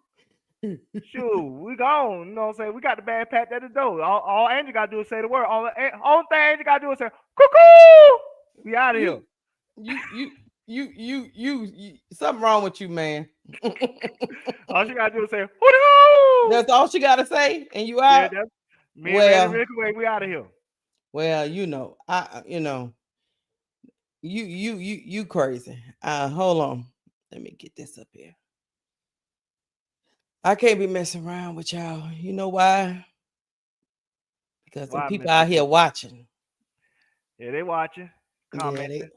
Shoot, we gone. You know what I'm saying? We got the bag packed at the door. All Andrew got to do is say the word. Only thing Andrew got to do is say, cuckoo. We out of here. You something wrong with you, man. All she got to do is say, hoo-doo. That's all she got to say, and you out? Yeah, we out of here. Well, you crazy. Hold on. Let me get this up here. I can't be messing around with y'all. You know why? Because the people out here watching. Yeah, they watching. Commenting.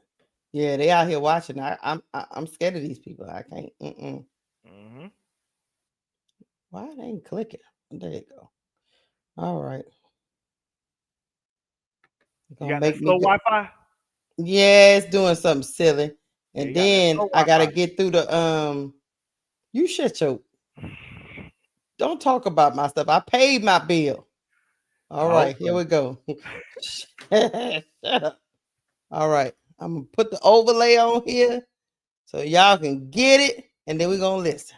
Yeah, they out here watching. I'm scared of these people. I can't. Why it ain't clicking? There you go. All right. You got that slow Wi-Fi? Yeah, it's doing something silly. And then I gotta get through the you shut your don't talk about my stuff. I paid my bill. All right, here we go. Shut up. All right. I'm gonna put the overlay on here so y'all can get it, and then we're gonna listen.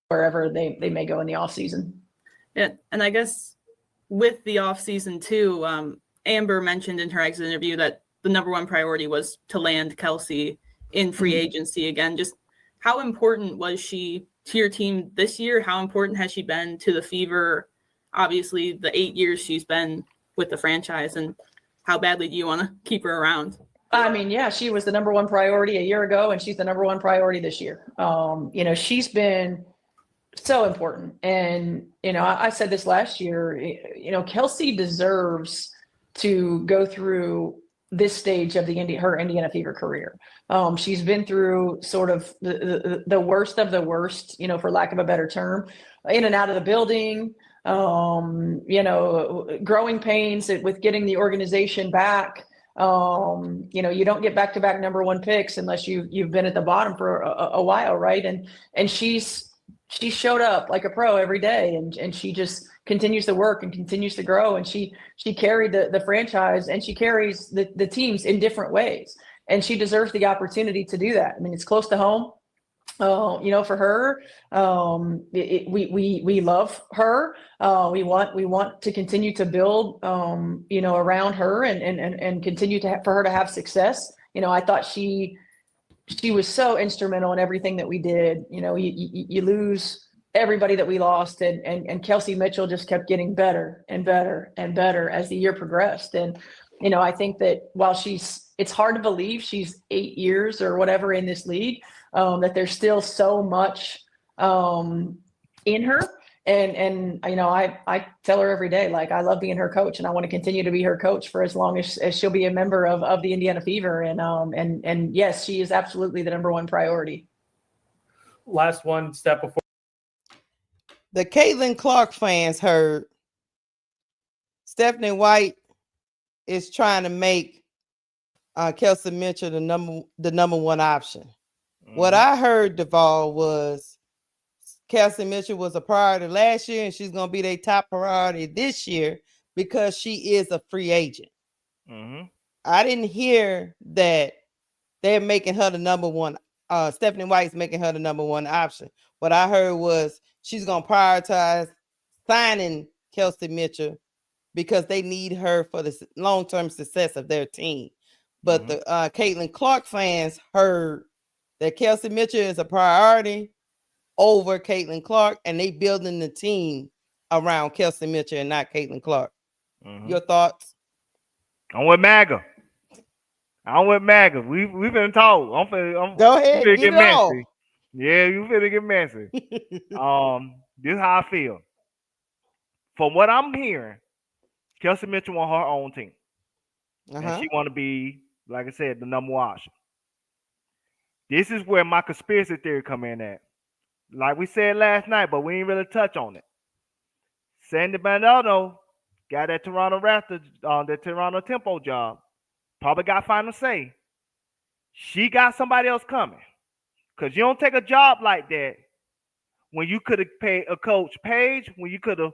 Wherever they may go in the off season. Yeah, and I guess with the off season too, Amber mentioned in her exit interview that the number one priority was to land Kelsey in free agency again. Just how important was she to your team this year? How important has she been to the Fever? Obviously, the 8 years she's been with the franchise, and how badly do you want to keep her around? I mean, yeah, she was the number one priority a year ago, and she's the number one priority this year. She's been so important. And, I said this last year, Kelsey deserves to go through this stage of her Indiana Fever career. She's been through sort of the worst of the worst, for lack of a better term, in and out of the building, growing pains with getting the organization back. You don't get back-to-back number one picks unless you've been at the bottom for a while, right? And she showed up like a pro every day, and she just continues to work and continues to grow, and she carried the franchise, and she carries the teams in different ways, and she deserves the opportunity to do that. I mean, it's close to home. For her, we love her. We want to continue to build, around her and continue for her to have success. I thought she was so instrumental in everything that we did. You lose everybody that we lost, and Kelsey Mitchell just kept getting better and better and better as the year progressed. And, I think that while it's hard to believe she's 8 years or whatever in this league, that there's still so much in her. And you know, I tell her every day, like, I love being her coach, and I want to continue to be her coach for as long as she'll be a member of the Indiana Fever. And yes, she is absolutely the number one priority. Last one step before. The Caitlin Clark fans heard Stephanie White is trying to make Kelsey Mitchell the number one option. Mm-hmm. What I heard, Duvall, was Kelsey Mitchell was a priority last year, and she's going to be their top priority this year because she is a free agent. Mm-hmm. I didn't hear that they're making her the number one. Stephanie White's making her the number one option. What I heard was she's going to prioritize signing Kelsey Mitchell because they need her for the long-term success of their team. But the Caitlin Clark fans heard that Kelsey Mitchell is a priority over Caitlin Clark, and they building the team around Kelsey Mitchell and not Caitlin Clark. Mm-hmm. Your thoughts? I'm with MAGA. We've been told. Go ahead, get messy. Yeah, you finna get messy. This is how I feel. From what I'm hearing, Kelsey Mitchell want her own team. And she want to be, like I said, the number one option. This is where my conspiracy theory come in at. Like we said last night, but we ain't really touch on it. Sandy Bandano got that Toronto Raptors, the Toronto Tempo job. Probably got final say. She got somebody else coming. Because you don't take a job like that when you could have paid a Coach Page, when you could have,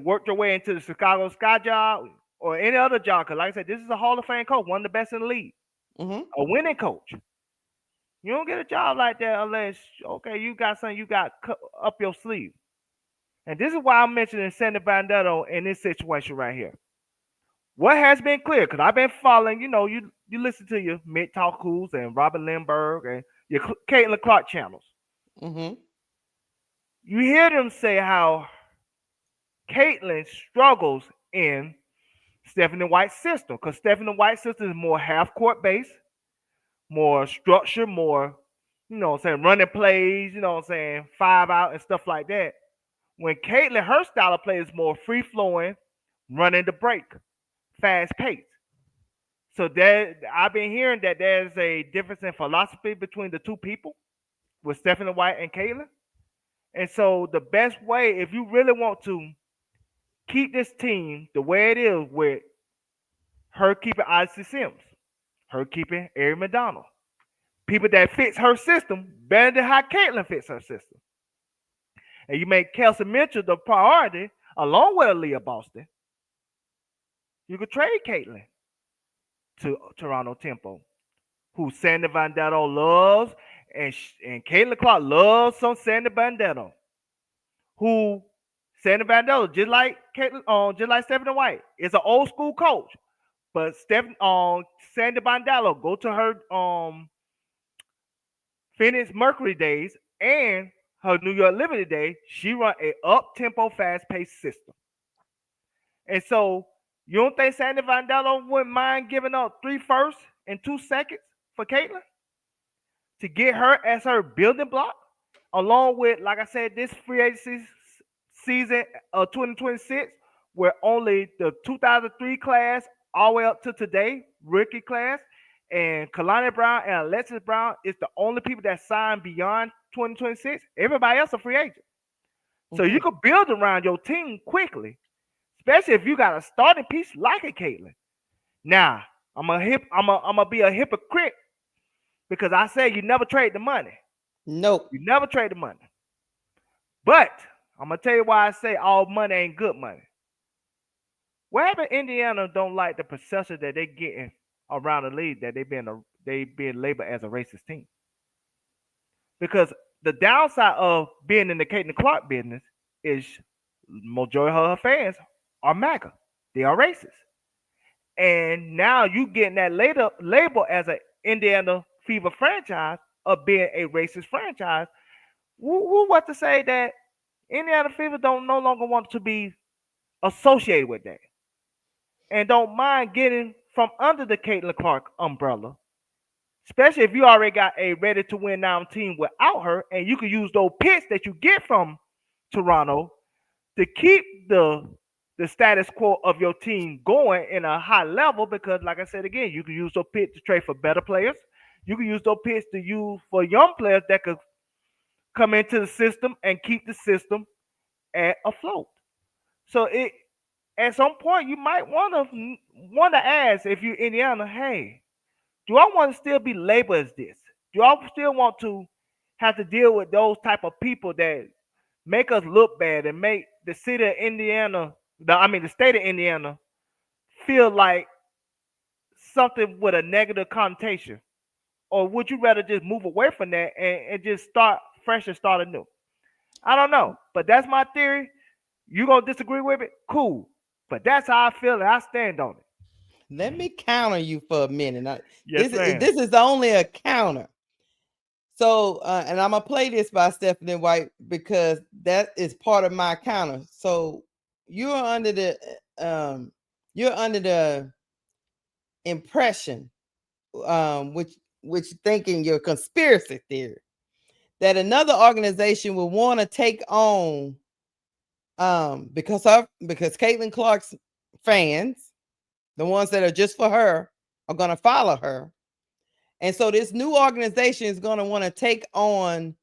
worked your way into the Chicago Sky job or any other job. Because like I said, this is a Hall of Fame coach, one of the best in the league. Mm-hmm. A winning coach. You don't get a job like that unless, you got something you got up your sleeve. And this is why I'm mentioning Sandy Bandano in this situation right here. What has been clear, because I've been following, you listen to your Mick Talkus and Robin Lindbergh and your Caitlin Clark channels. Mm-hmm. You hear them say how Caitlin struggles in Stephanie White's system, because Stephanie White's system is more half-court based, more structure, more, running plays, 5 out and stuff like that. When Caitlin, her style of play is more free-flowing, running the break, fast-paced. So I've been hearing that there's a difference in philosophy between the two people with Stephanie White and Caitlin. And so the best way, if you really want to keep this team the way it is, with her keeping Odyssey Sims, her keeping Ari McDonald, people that fits her system better than how Caitlin fits her system, and you make Kelsey Mitchell the priority along with Aaliyah Boston, you could trade Caitlin to Toronto Tempo, who Sandy Bandano loves, and Caitlin Clark loves some Sandy Bandano, who Sandy Bandano, just like Stephanie White, is an old school coach. But Sandy Bandano, go to her Phoenix Mercury days and her New York Liberty days, she run a up-tempo, fast-paced system. And so you don't think Sandy Bandano wouldn't mind giving up 3 firsts and 2 seconds for Caitlin to get her as her building block, along with, like I said, this free agency season of 2026, where only the 2003 class all the way up to today, rookie class, and Kalani Brown and Alexis Brown is the only people that signed beyond 2026. Everybody else a free agent. Mm-hmm. So you could build around your team quickly, especially if you got a starting piece like a Caitlin. Now, I'm gonna be a hypocrite because I say you never trade the money. Nope. You never trade the money. But I'm gonna tell you why I say all money ain't good money. What happened? Indiana don't like the perception that they getting around the league that they being labeled as a racist team. Because the downside of being in the Caitlin Clark business is majority of her fans are MAGA. They are racist. And now you getting that label as an Indiana Fever franchise of being a racist franchise. Who what to say that Indiana Fever don't no longer want to be associated with that, and don't mind getting from under the Caitlin Clark umbrella especially if you already got a ready-to-win now team without her, and you can use those picks that you get from Toronto to keep the status quo of your team going in a high level. Because, like I said again, you can use those picks to trade for better players. You can use those picks to use for young players that could come into the system and keep the system afloat. So at some point you might want to ask, if you're Indiana, hey, do I want to still be labeled as this? Do I still want to have to deal with those type of people that make us look bad and make the city of Indiana, the state of Indiana, feel like something with a negative connotation? Or would you rather just move away from that and just start fresh and start anew? I don't know, but that's my theory. You gonna disagree with it? Cool, but that's how I feel and I stand on it. Let me counter you for a minute. Yes, this is only a counter. So, and I'm gonna play this by Stephanie White because that is part of my counter. So you're under the impression, which thinking your conspiracy theory, that another organization will want to take on, because Caitlin Clark's fans, the ones that are just for her, are going to follow her. And so this new organization is going to want to take on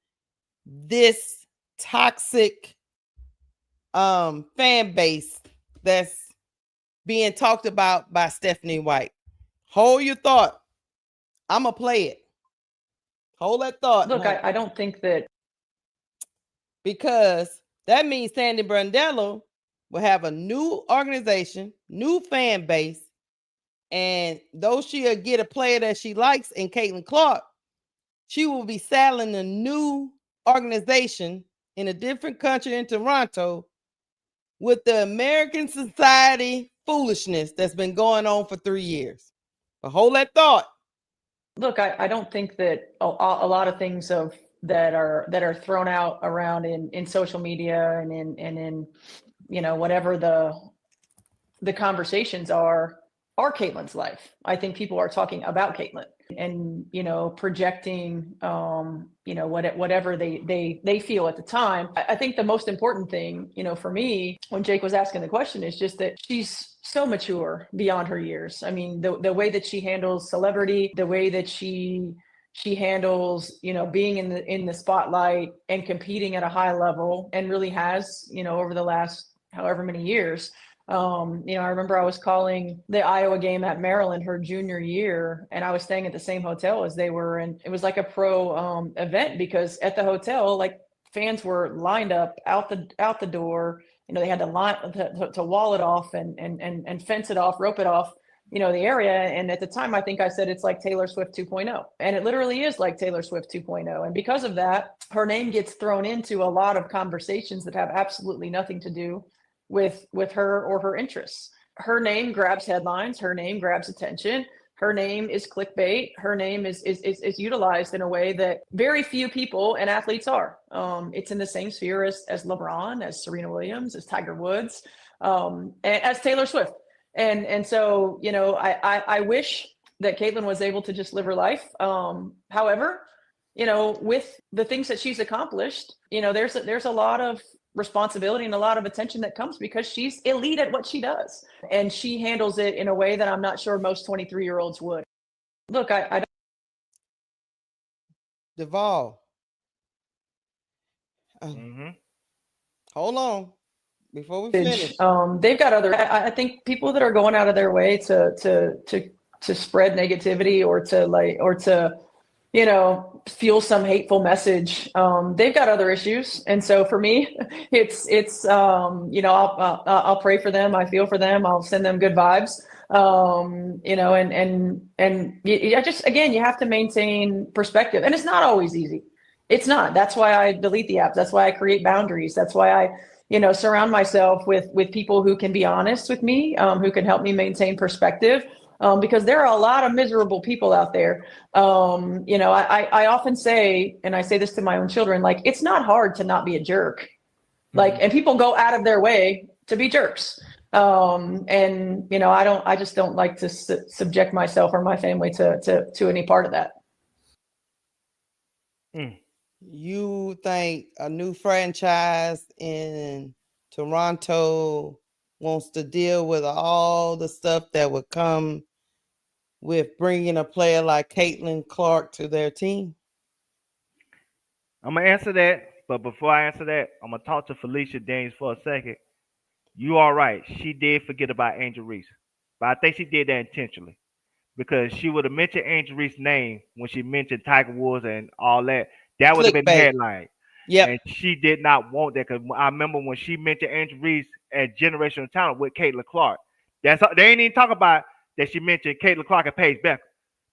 this toxic fan base that's being talked about by Stephanie White. Hold your thought. I'm going to play it. Hold that thought. Look, I don't think that. Because that means Sandy Brandello will have a new organization, new fan base, and though she'll get a player that she likes in Caitlin Clark, she will be saddling a new organization in a different country in Toronto with the American society foolishness that's been going on for 3 years. But hold that thought. Look, I don't think that a lot of things that are thrown out around in social media and in whatever the conversations are Caitlin's life. I think people are talking about Caitlin and projecting whatever they feel at the time. I think the most important thing for me when Jake was asking the question is just that she's so mature beyond her years. I mean, the way that she handles celebrity, the way that she handles being in the spotlight and competing at a high level, and really has over the last however many years. I remember I was calling the Iowa game at Maryland her junior year, and I was staying at the same hotel as they were, and it was like a pro event because at the hotel, like, fans were lined up out the door. They had to line to wall it off and fence it off, rope it off, the area. And at the time, I think I said it's like Taylor Swift 2.0, and it literally is like Taylor Swift 2.0. And because of that, her name gets thrown into a lot of conversations that have absolutely nothing to do with her or her interests. Her name grabs headlines. Her name grabs attention. Her name is clickbait. Her name is utilized in a way that very few people and athletes are. It's in the same sphere as LeBron, as Serena Williams, as Tiger Woods, and as Taylor Swift. And so, I wish that Caitlin was able to just live her life. However, with the things that she's accomplished, there's a lot of responsibility and a lot of attention that comes because she's elite at what she does, and she handles it in a way that I'm not sure most 23-year-olds would. Look, I don't. Duvall. Hold on before we finish. They've got other. I think people that are going out of their way to spread negativity or to fuel some hateful message. They've got other issues. And so for me, it's I'll pray for them. I feel for them. I'll send them good vibes. You have to maintain perspective, and it's not always easy. It's not. That's why I delete the app. That's why I create boundaries. That's why I, surround myself with people who can be honest with me, who can help me maintain perspective. Because there are a lot of miserable people out there. I often say, and I say this to my own children, like, it's not hard to not be a jerk. And people go out of their way to be jerks. I just don't like to subject myself or my family to any part of that. You think a new franchise in Toronto wants to deal with all the stuff that would come with bringing a player like Caitlin Clark to their team? I'm gonna answer that, but before I answer that, I'm gonna talk to Felicia Dames for a second. You are right. She did forget about Angel Reese, but I think she did that intentionally because she would have mentioned Angel Reese's name when she mentioned Tiger Woods and all that. That would have been the Clickbait. headline. Yep. And she did not want that because I remember when she mentioned Angel Reese at Generational Talent with Caitlin Clark. They ain't even talk about that she mentioned Caitlin Clark and Paige Becker.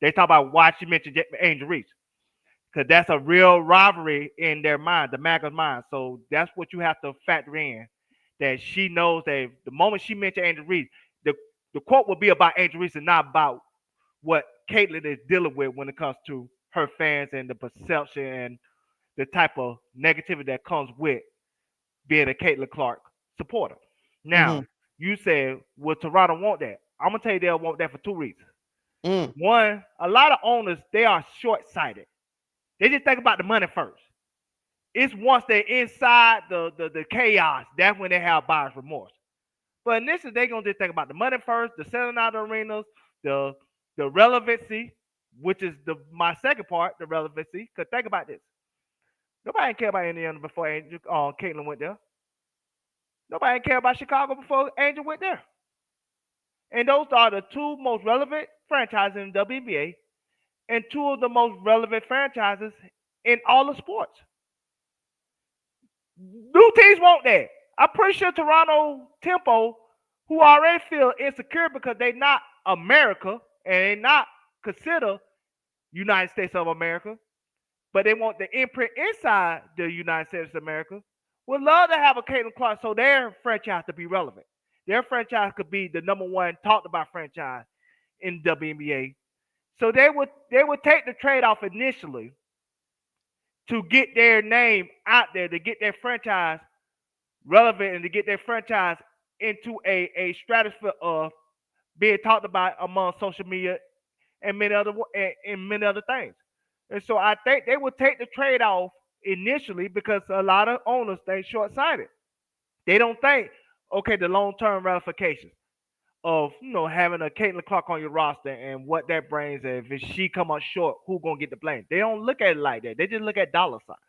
They talk about why she mentioned Angel Reese. Because that's a real rivalry in their mind, the MAGA's mind. So that's what you have to factor in. That she knows that the moment she mentioned Angel Reese, the quote will be about Angel Reese and not about what Caitlin is dealing with when it comes to her fans and the perception and the type of negativity that comes with being a Caitlin Clark supporter. Now, you said, will Toronto want that? I'm going to tell you they'll want that for two reasons. One, a lot of owners, they are short-sighted. They just think about the money first. It's once they're inside the chaos, that's when they have buyer's remorse. But initially, they're going to just think about the money first, the selling out of arenas, the relevancy, which is my second part, the relevancy. Because think about this. Nobody cared about Indiana before Caitlin went there. Nobody cared about Chicago before Angel went there. And those are the two most relevant franchises in the WNBA and two of the most relevant franchises in all the sports. New teams want that. I'm pretty sure Toronto Tempo, who already feel insecure because they're not America and they're not considered United States of America, but they want the imprint inside the United States of America, would love to have a Caitlin Clark so their franchise to be relevant. Their franchise could be the number one talked about franchise in WNBA. So they would take the trade-off initially to get their name out there, to get their franchise relevant and to get their franchise into a stratosphere of being talked about among social media and many other things. And so I think they would take the trade-off initially because a lot of owners think short-sighted. They don't think, okay, the long-term ramifications of having a Caitlin Clark on your roster and what that brings. If she come up short, who's gonna get the blame? They don't look at it like that. They just look at dollar signs.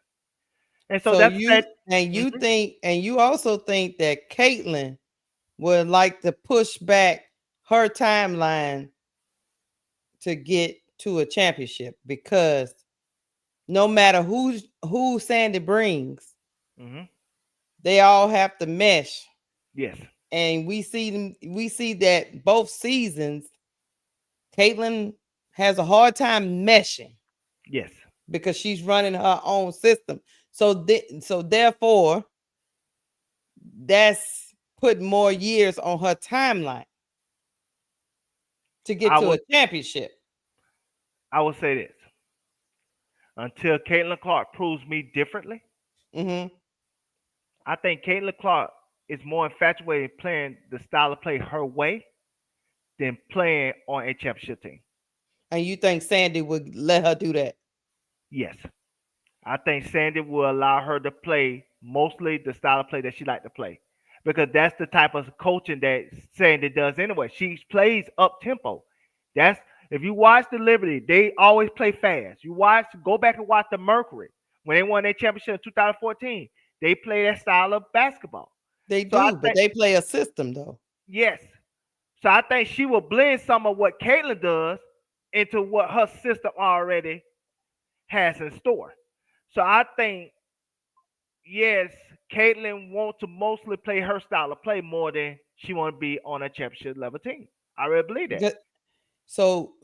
And so that's you also think that Caitlin would like to push back her timeline to get to a championship because no matter who Sandy brings, they all have to mesh. Yes. And we see that both seasons, Caitlin has a hard time meshing. Yes. Because she's running her own system. So therefore, that's putting more years on her timeline to get to a championship. I will say this. Until Caitlin Clark proves me differently, I think Caitlin Clark is more infatuated playing the style of play her way than playing on a championship team. And you think Sandy would let her do that? Yes. I think Sandy will allow her to play mostly the style of play that she likes to play. Because that's the type of coaching that Sandy does anyway. She plays up tempo. If you watch the Liberty, they always play fast. Go back and watch the Mercury. When they won their championship in 2014, they play that style of basketball. They do, but they play a system though. Yes. So I think she will blend some of what Caitlin does into what her system already has in store. So I think, yes, Caitlin wants to mostly play her style of play more than she want to be on a championship level team. I really believe that. So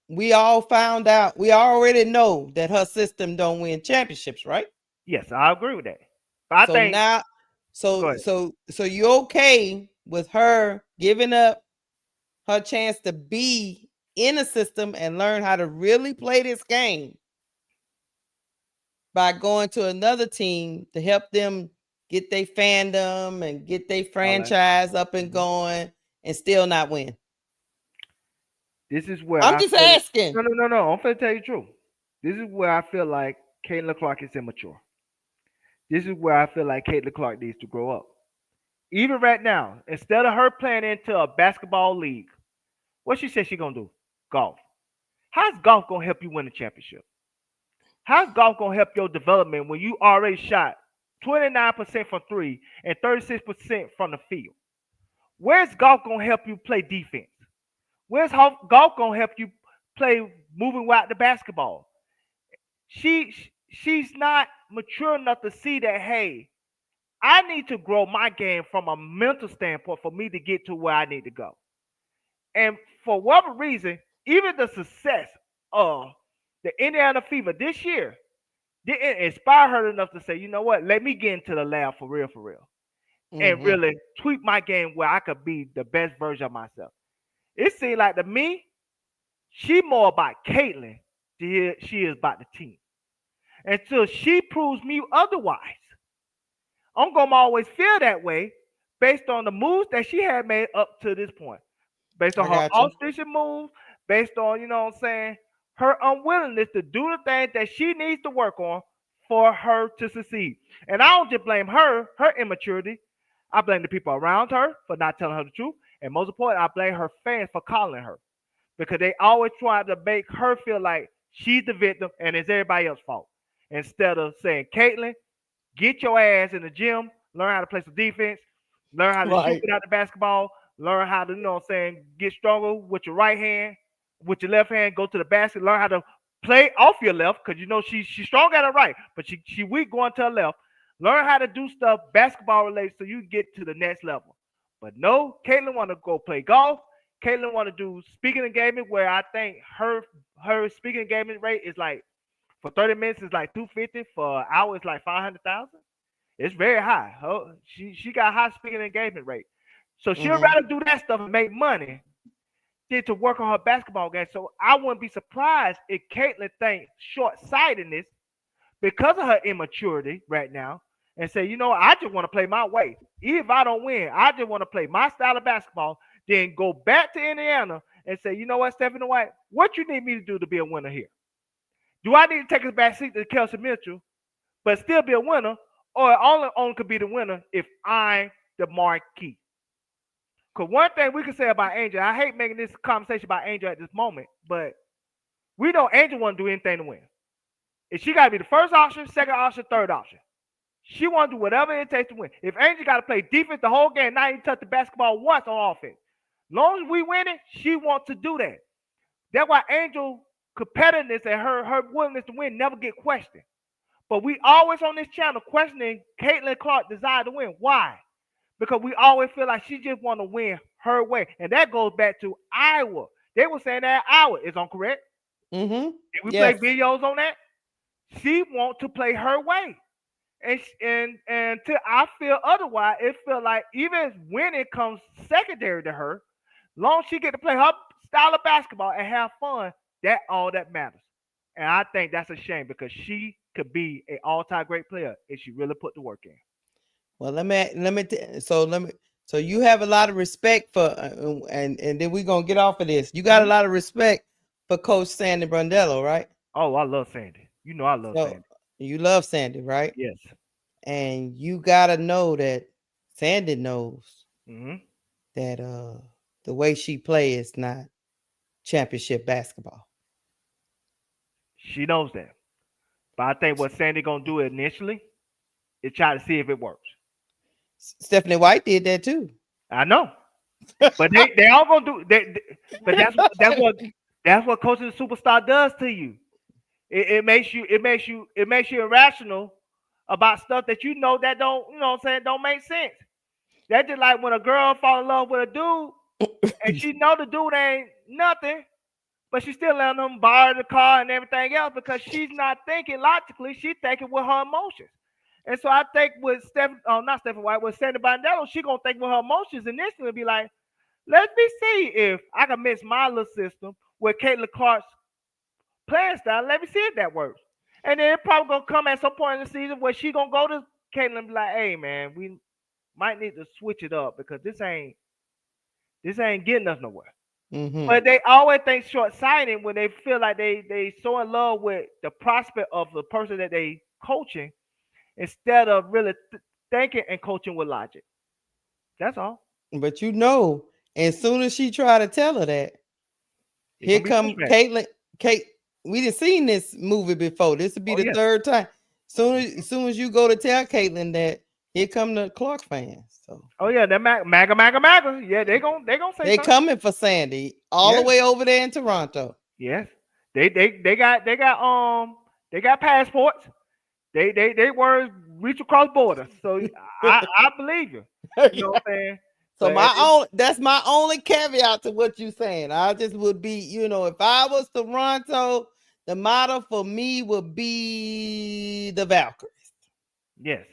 we all found out, we already know that her system don't win championships, right? Yes, I agree with that. But so you're okay with her giving up her chance to be in a system and learn how to really play this game by going to another team to help them get their fandom and get their franchise up and going and still not win? This is where I'm just asking. No. I'm going to tell you the truth. This is where I feel like Caitlin Clark is immature. This is where I feel like Caitlin Clark needs to grow up. Even right now, instead of her playing into a basketball league, what she said she gonna do? Golf. How's golf gonna help you win a championship? How's golf gonna help your development when you already shot 29% from three and 36% from the field? Where's golf gonna help you play defense? Where's golf gonna help you play moving without the basketball? She's not mature enough to see that, hey, I need to grow my game from a mental standpoint for me to get to where I need to go. And for whatever reason, even the success of the Indiana Fever this year didn't inspire her enough to say, you know what, let me get into the lab for real, and really tweak my game where I could be the best version of myself. It seemed like to me, she more about Caitlin than she is about the team. Until she proves me otherwise, I'm going to always feel that way based on the moves that she had made up to this point. Based on her off-station moves, based on, you know what I'm saying, her unwillingness to do the things that she needs to work on for her to succeed. And I don't just blame her immaturity. I blame the people around her for not telling her the truth. And most importantly, I blame her fans for calling her. Because they always try to make her feel like she's the victim and it's everybody else's fault. Instead of saying, Caitlin, get your ass in the gym, learn how to play some defense, learn how to shoot without the basketball, learn how to, you know what I'm saying, get stronger with your right hand, with your left hand, go to the basket, learn how to play off your left, because you know she's strong at her right, but she weak going to her left. Learn how to do stuff basketball related so you get to the next level. But no, Caitlin want to go play golf. Caitlin want to do speaking engagement, where I think her speaking engagement rate is like, for 30 minutes is like $250, for an hour it's like $500,000. It's very high. She got a high speaking engagement rate. So she'd rather do that stuff and make money than to work on her basketball game. So I wouldn't be surprised if Caitlin thinks short-sightedness because of her immaturity right now and say, you know, I just want to play my way. Even if I don't win, I just want to play my style of basketball, then go back to Indiana and say, you know what, Stephanie White, what you need me to do to be a winner here? Do I need to take a back seat to Kelsey Mitchell, but still be a winner, or only could be the winner if I'm the marquee? Because one thing we can say about Angel, I hate making this conversation about Angel at this moment, but we know Angel won't do anything to win. If she got to be the first option, second option, third option, she want to do whatever it takes to win. If Angel got to play defense the whole game, not even touch the basketball once on offense, as long as we win it, she wants to do that. That's why Angel competitiveness and her willingness to win never get questioned. But we always on this channel questioning Caitlin Clark's desire to win. Why? Because we always feel like she just want to win her way. And that goes back to Iowa. They were saying that Iowa is on correct. If we play videos on that, she wants to play her way. And till I feel otherwise, it feel like even winning comes secondary to her. Long as she get to play her style of basketball and have fun, that all that matters. And I think that's a shame because she could be an all-time great player if she really put the work in. Well, so you have a lot of respect for, and then we're gonna get off of this. You got a lot of respect for Coach Sandy Brondello, right? Oh, I love Sandy. You know I love Sandy. You love Sandy, right? Yes. And you gotta know that Sandy knows that the way she plays is not championship basketball. She knows that. But I think what Sandy gonna do initially is try to see if it works. Stephanie White did that too. I know, but they all gonna do. But that's what coaching a superstar does to you. It makes you irrational about stuff that you know that don't, you know what I'm saying, don't make sense. That's just like when a girl fall in love with a dude and she know the dude ain't nothing, but she still letting him borrow the car and everything else because she's not thinking logically. She's thinking with her emotions. And so I think with not Stephanie White, with Sandy Brondello, she gonna think with her emotions initially and be like, let me see if I can mix my little system with Caitlin Clark's playing style. Let me see if that works. And then it probably gonna come at some point in the season where she gonna go to Caitlin and be like, hey man, we might need to switch it up because this ain't getting us nowhere. But they always think short-sighted when they feel like they so in love with the prospect of the person that they coaching instead of really thinking and coaching with logic. That's all. But as soon as she tried to tell her that, here come Caitlin. We done seen this movie before. This would be the third time. Soon as you go to tell Caitlin that, here come the Clark fans. So. Oh yeah, that MAGA. Yeah, they gonna say they something. coming for Sandy all the way over there in Toronto. Yes, they got passports. They words reach across borders. So I believe you. You know what I'm saying? So that's my only caveat to what you're saying. I just would be, if I was Toronto, the motto for me would be the Valkyries. Yes.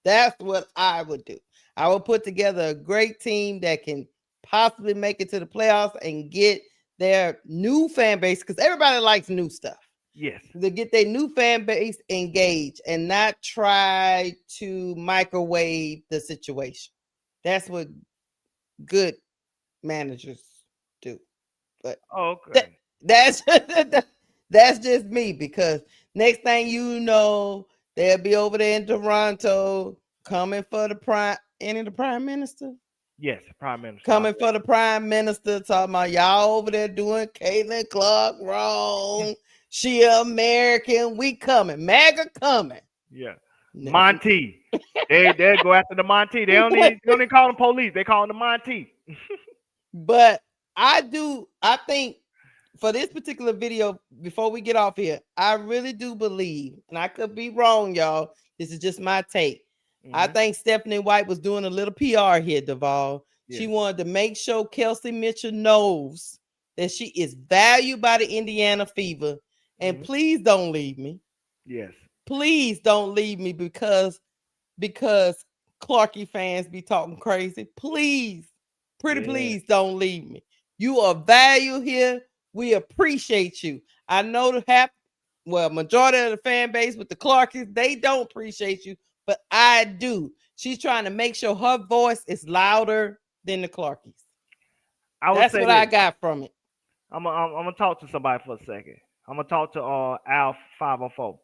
That's what I would do. I would put together a great team that can possibly make it to the playoffs and get their new fan base, because everybody likes new stuff. Yes. To get their new fan base engaged and not try to microwave the situation. That's what good managers do. But okay. That's just me, because next thing you know, they'll be over there in Toronto coming for the prime minister. Yes, prime minister. Coming for the prime minister, talking about y'all over there doing Caitlin Clark wrong. She American. We coming. MAGA coming. Yeah. Monty. they go after the Monty. They don't even call them police. They call them the Monty. But I think for this particular video, before we get off here, I really do believe, and I could be wrong, y'all. This is just my take. I think Stephanie White was doing a little PR here, Duval. Yeah. She wanted to make sure Kelsey Mitchell knows that she is valued by the Indiana Fever. And please don't leave me. Yes. Please don't leave me because Clarkie fans be talking crazy. Please, please don't leave me. You are valued here. We appreciate you. I know majority of the fan base with the Clarkies, they don't appreciate you, but I do. She's trying to make sure her voice is louder than the Clarkies. That's what I got from it. I'm gonna talk to somebody for a second. I'm gonna talk to Al 504.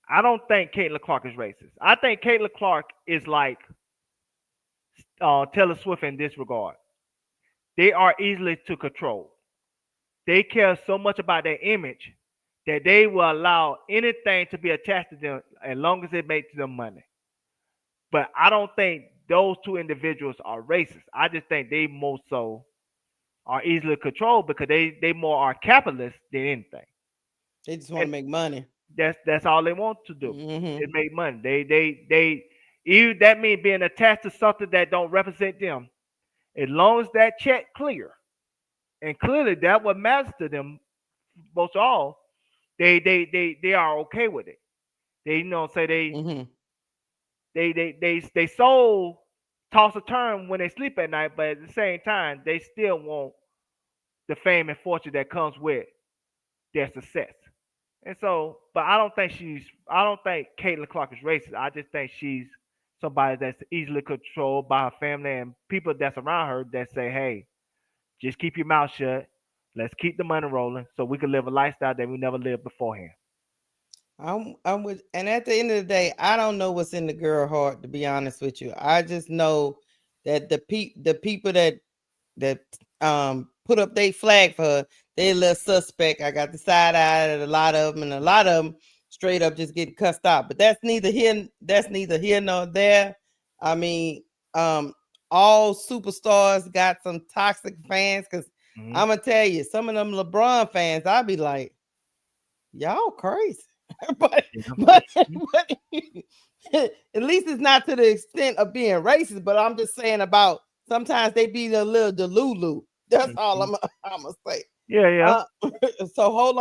I don't think Caitlin Clark is racist. I think Caitlin Clark is like Taylor Swift in this regard. They are easily to control. They care so much about their image that they will allow anything to be attached to them as long as it makes them money. But I don't think those two individuals are racist. I just think they more so are easily controlled because they more are capitalists than anything. They just want to make money. That's all they want to do. Is make money. They even that means being attached to something that don't represent them. As long as that check clear, and clearly that what matters to them most of all, they are okay with it. They say they soul toss a turn when they sleep at night, but at the same time they still want the fame and fortune that comes with their success. And so, but I don't think Caitlin Clark is racist. I just think she's somebody that's easily controlled by her family and people that's around her that say, hey, just keep your mouth shut. Let's keep the money rolling so we can live a lifestyle that we never lived beforehand. I'm with, and at the end of the day, I don't know what's in the girl heart, to be honest with you. I just know that the people that put up their flag for her, they a little suspect. I got the side eye at a lot of them, and a lot of them straight up just getting cussed out. But that's neither here nor there. I mean, all superstars got some toxic fans, because I'm gonna tell you, some of them LeBron fans, I'll be like, y'all crazy. but at least it's not to the extent of being racist. But I'm just saying about sometimes they be a little delulu. That's all I'm gonna say. Yeah. So hold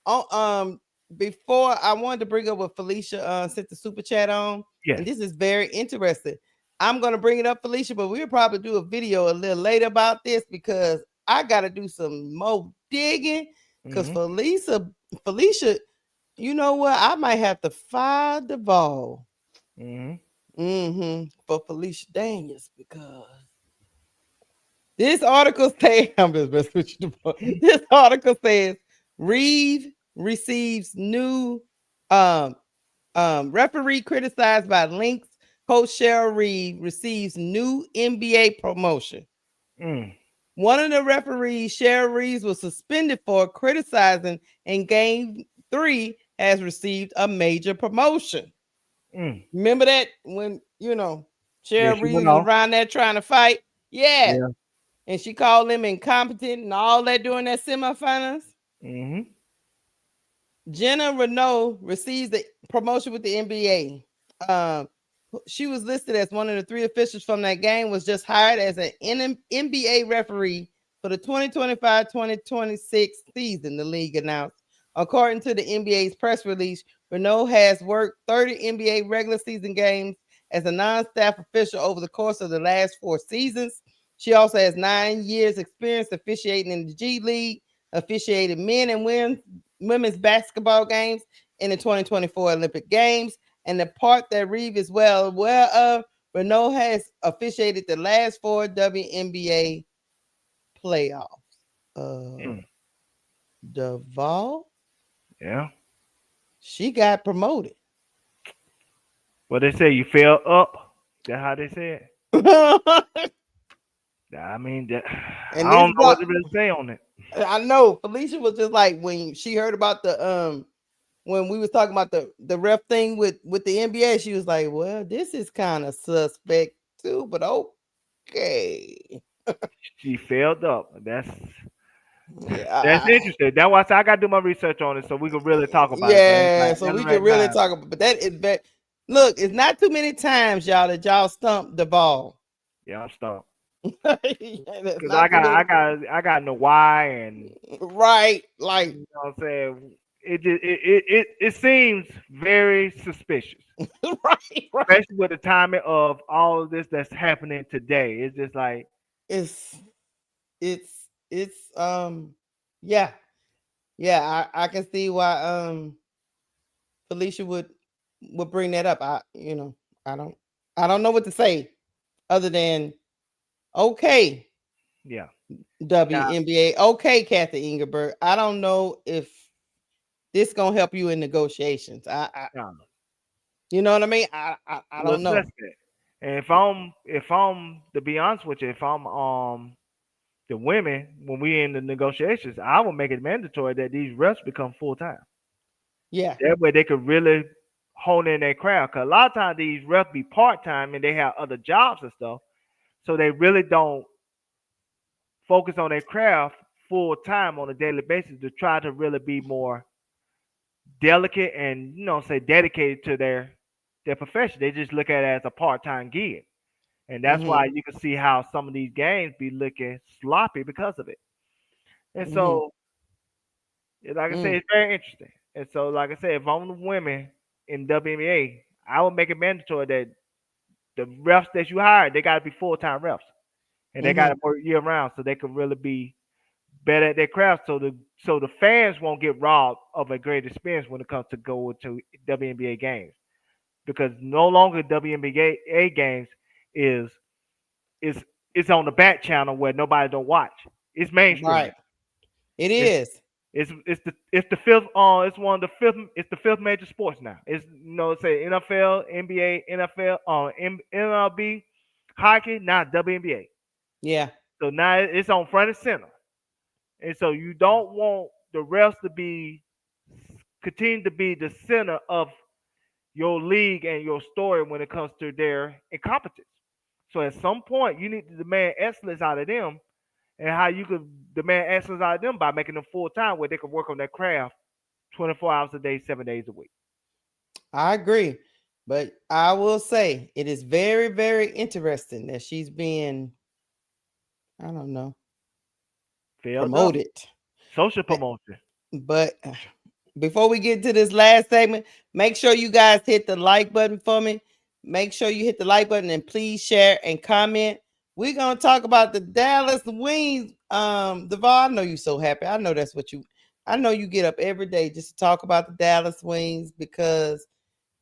on. Before I wanted to bring up what Felicia sent the super chat on. Yeah. And this is very interesting. I'm gonna bring it up, Felicia, but we'll probably do a video a little later about this because I gotta do some more digging. Because Felicia, you know what? I might have to fire Duval. For Felicia Daniels, because This article says, I'm just messing with you. This article says Reeve receives new referee criticized by Lynx coach Cheryl Reeve receives new NBA promotion. One of the referees, Cheryl Reeves, was suspended for criticizing in Game 3 has received a major promotion. Remember that when, Cheryl Reeves was around there trying to fight? Yeah. And she called him incompetent and all that during that semifinals. Jenna Renault receives the promotion with the NBA. She was listed as one of the 3 officials from that game, was just hired as an NBA referee for the 2025-2026 season, the league announced. According to the NBA's press release, Renault has worked 30 NBA regular season games as a non-staff official over the course of the last 4 seasons. She also has 9 years experience officiating in the G League, officiated men and women's basketball games in the 2024 Olympic Games. And the part that Reeve is well aware of, Renault has officiated the last 4 WNBA playoffs. Duvall? Yeah. She got promoted. Well, they say you fell up. That's how they say it. I mean, I don't know what to really say on it. I know Felicia was just like when she heard about the when we was talking about the ref thing with the NBA, she was like, well, this is kind of suspect too, but okay. She failed up. That's interesting. That's why I got to do my research on it so we can really talk about it. Yeah, so we can really talk about it. But that is bad. Look, it's not too many times, y'all, that y'all stumped the ball. Yeah, I'm stumped. Because I got no why and right, like you know what I'm saying. It seems very suspicious, right? Especially with the timing of all of this that's happening today. It's just like it's yeah. I can see why Felicia would bring that up. I don't know what to say other than okay. Yeah. WNBA. Okay, Kathy Ingeberg. I don't know if this gonna help you in negotiations. You know what I mean? I don't know. And if I'm to be honest with you, if I'm the women, when we in the negotiations, I will make it mandatory that these refs become full time. Yeah. That way they could really hone in their craft. Cause a lot of times these refs be part time and they have other jobs and stuff. So they really don't focus on their craft full time on a daily basis to try to really be more delicate and dedicated to their profession. They just look at it as a part-time gig. And that's why you can see how some of these games be looking sloppy because of it. And so like I said, it's very interesting. And so like I said, if I'm the women in WNBA, I would make it mandatory that the refs that you hire, they gotta be full-time refs. And they gotta work year round so they can really be better at their craft so the fans won't get robbed of a great experience when it comes to go to WNBA games. Because no longer WNBA games is on the back channel where nobody don't watch. It's mainstream. Right. It is. It's the fifth it's the fifth major sports now. It's say NFL, NBA, NFL, MLB, hockey, now WNBA. Yeah. So now it's on front and center. And so you don't want the refs to continue to be the center of your league and your story when it comes to their incompetence. So at some point, you need to demand excellence out of them, and how you could demand excellence out of them by making them full time where they can work on their craft 24 hours a day, 7 days a week. I agree. But I will say it is very, very interesting that she's being, I don't know, promoted. Social promotion. But before we get to this last segment, make sure you guys hit the like button for me. Make sure you hit the like button and please share and comment. We're going to talk about the Dallas Wings. Duvall, I know you're so happy. I know that's what I know you get up every day just to talk about the Dallas Wings because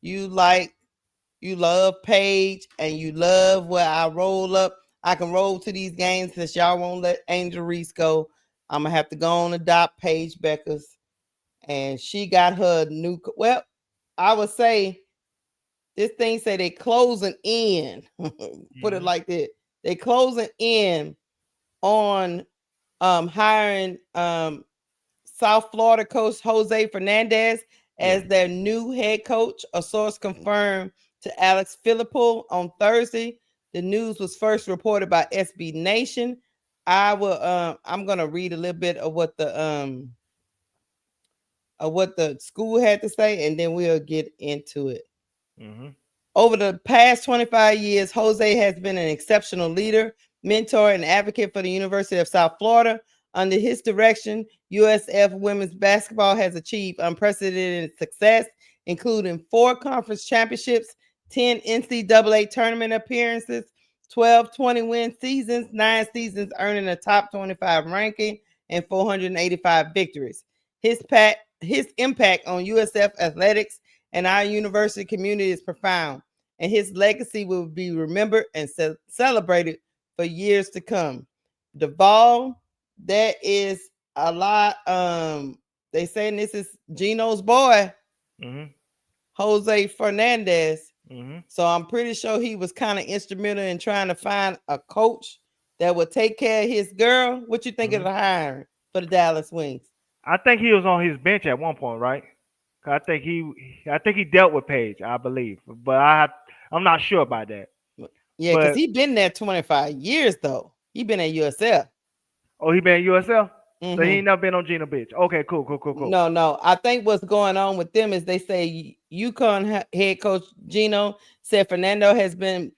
you love Paige and you love where I roll up. I can roll to these games since y'all won't let Angel Reese go. I'm gonna have to go on adopt Paige Beckers, and she got her new. Well, I would say this thing say they closing in. Put it like that. They closing in on hiring South Florida coach Jose Fernandez as their new head coach. A source confirmed to Alex Filippo on Thursday. The news was first reported by SB Nation. I'm gonna read a little bit of what the school had to say, and then we'll get into it. Over the past 25 years, Jose has been an exceptional leader, mentor, and advocate for the University of South Florida. Under his direction, USF women's basketball has achieved unprecedented success, including 4 conference championships, 10 NCAA tournament appearances, 12 20-win seasons, 9 seasons earning a top 25 ranking, and 485 victories. His impact on USF athletics and our university community is profound, and his legacy will be remembered and celebrated for years to come. Duvall, that is a lot. They saying this is Geno's boy, Jose Fernandez. So I'm pretty sure he was kind of instrumental in trying to find a coach that would take care of his girl. What you think of the hiring for the Dallas Wings? I think he was on his bench at one point, right? I think he dealt with Paige, I believe, but I'm not sure about that. Yeah, because he been there 25 years though. He been at USF. Oh, he been at USF? So he ain't never been on Geno bench. Okay, cool. No. I think what's going on with them is they say UConn head coach Geno said Fernandez has been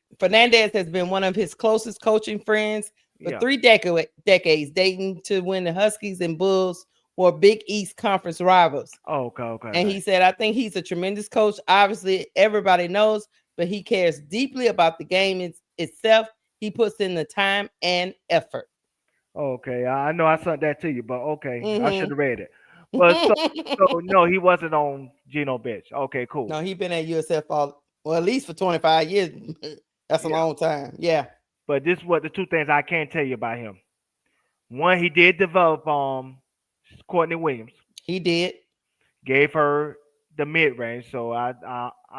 one of his closest coaching friends for 3 decades, dating to when the Huskies and Bulls were Big East Conference rivals. Okay. And he said, I think he's a tremendous coach. Obviously, everybody knows, but he cares deeply about the game itself. He puts in the time and effort. Okay, I know I sent that to you, but okay, I should have read it. But so no, he wasn't on Geno bench. Okay, cool. No, he been at USF at least for 25 years. That's a long time. Yeah. But this is what the 2 things I can tell you about him. One, he did develop Courtney Williams. He did. Gave her the mid range. So I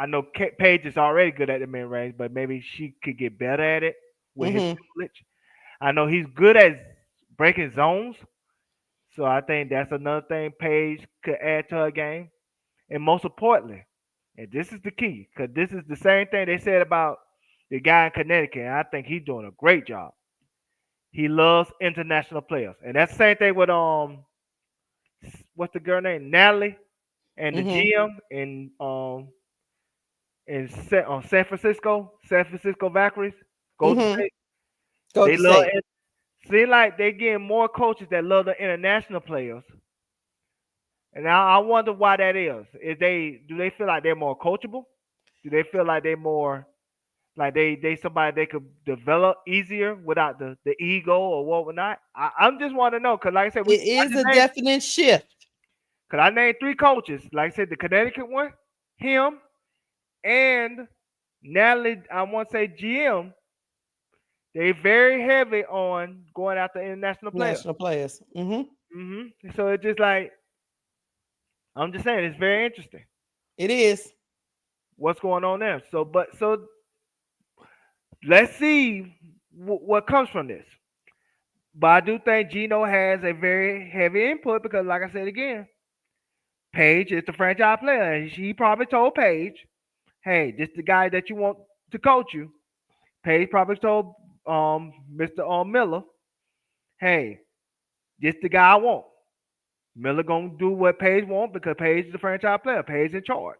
know Paige is already good at the mid range, but maybe she could get better at it with his knowledge. I know he's good at breaking zones. So I think that's another thing Paige could add to her game. And most importantly, and this is the key, because this is the same thing they said about the guy in Connecticut, and I think he's doing a great job. He loves international players. And that's the same thing with what's the girl name? Natalie and the GM in San Francisco Valkyries. Golden State. They love it. Seem like they getting more coaches that love the international players. And I wonder why that is. Do they feel like they're more coachable? Do they feel like they're more like they somebody they could develop easier without the ego or whatnot? I'm just want to know, because like I said, it is a definite shift. Because I named 3 coaches. Like I said, the Connecticut one, him, and Natalie, I want to say GM. They very heavy on going after international players. National players. So it's just like, I'm just saying, it's very interesting. It is. What's going on there? So let's see what comes from this. But I do think Geno has a very heavy input because, like I said again, Paige is the franchise player. He probably told Paige, hey, this is the guy that you want to coach you. Paige probably told Mr. Miller, hey, this the guy I want. Miller gonna do what Paige want because Paige is the franchise player. Paige in charge.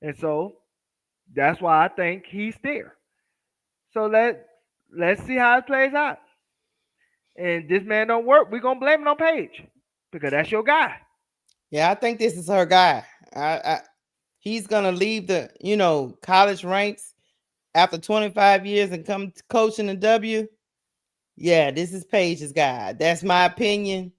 And so that's why I think he's there. So let's see how it plays out. And this man don't work, we're gonna blame it on Paige because that's your guy. Yeah, I think this is her guy. He's gonna leave the college ranks after 25 years and come to coaching the W. Yeah, this is Paige's guy. That's my opinion.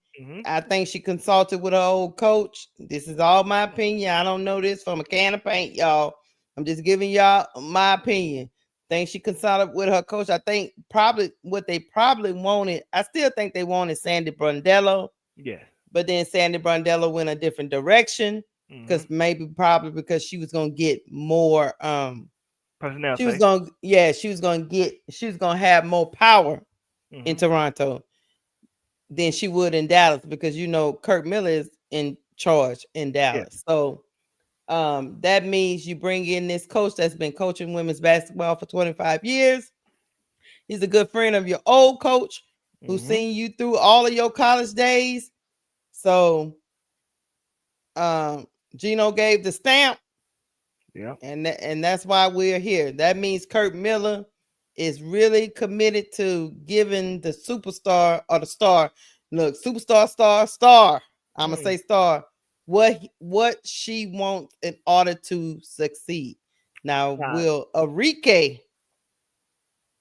I think she consulted with her old coach. This is all my opinion. I don't know this from a can of paint, y'all. I'm just giving y'all my opinion. think she consulted with her coach. I think probably what they probably wanted. I still think they wanted Sandy Brondello. Yeah. But then Sandy Brondello went a different direction because probably because she was gonna get more personality. She was gonna have more power in Toronto than she would in Dallas because Kirk Miller is in charge in Dallas. Yeah. So that means you bring in this coach that's been coaching women's basketball for 25 years. He's a good friend of your old coach who's seen you through all of your college days. So Geno gave the stamp. Yeah. And that's why we're here. That means Kirk Miller is really committed to giving the superstar or the star, look, superstar, star. I'm gonna say star. What she wants in order to succeed. Now, will Enrique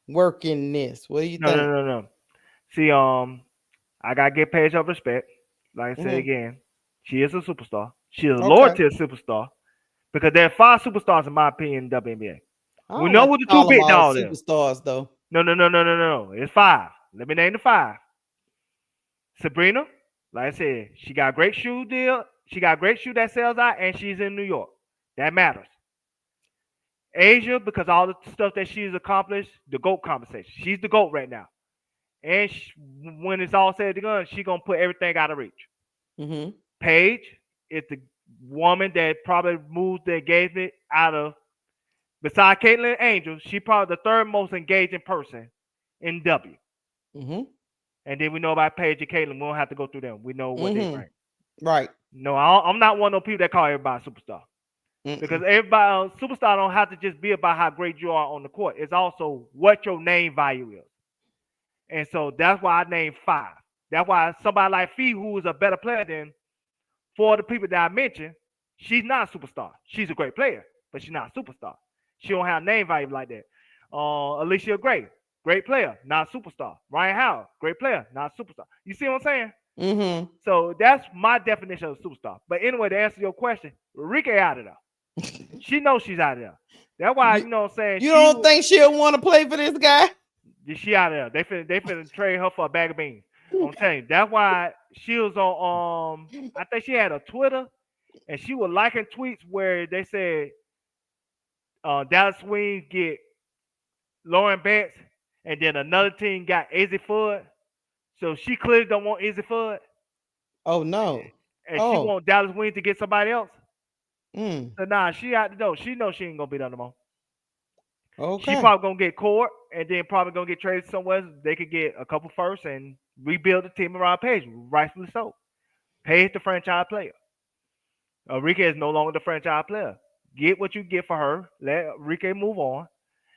work in this? What do you think? No. See, I gotta give Paige her respect. Like I say again, she is a superstar. She is lower tier superstar because there are 5 superstars in my opinion in WNBA. We know what the 2 big dogs superstars though. No. It's 5. Let me name the 5. Sabrina, like I said, she got a great shoe deal. She got a great shoe that sells out, and she's in New York. That matters. Asia, because all the stuff that she's accomplished, the GOAT conversation. She's the GOAT right now. And when it's all said and done, she's going to put everything out of reach. Paige is the woman that probably moves the engagement out of, besides Caitlin and Angel, she's probably the 3rd most engaging person in W. And then we know about Paige and Caitlin. We don't have to go through them. We know what they bring. Right. No, I'm not one of those people that call everybody a superstar. Because everybody, superstar don't have to just be about how great you are on the court. It's also what your name value is. And so that's why I named 5. That's why somebody like Fee, who is a better player than 4 of the people that I mentioned, she's not a superstar. She's a great player, but she's not a superstar. She don't have name value like that. Alicia Gray, great player, not a superstar. Ryan Howard, great player, not a superstar. You see what I'm saying? So that's my definition of a superstar. But anyway, to answer your question, Enrique out of there. She knows she's out of there. That's why, you know what I'm saying? You don't think she'll want to play for this guy? She out of there. They finna trade her for a bag of beans. I'm telling you. That's why she was on I think she had a Twitter and she was liking tweets where they said Dallas Wings get Lauren Betts and then another team got Izzy Fudd. So she clearly don't want Izzy Fudd. Oh no. And she want Dallas Wings to get somebody else. So nah, she out the door. She knows she ain't gonna be there no more. Okay. She probably gonna get court and then probably gonna get traded somewhere. They could get a couple firsts and rebuild the team around Paige. Rightfully so. Paige the franchise player. Enrique is no longer the franchise player. Get what you get for her. Let Enrique move on.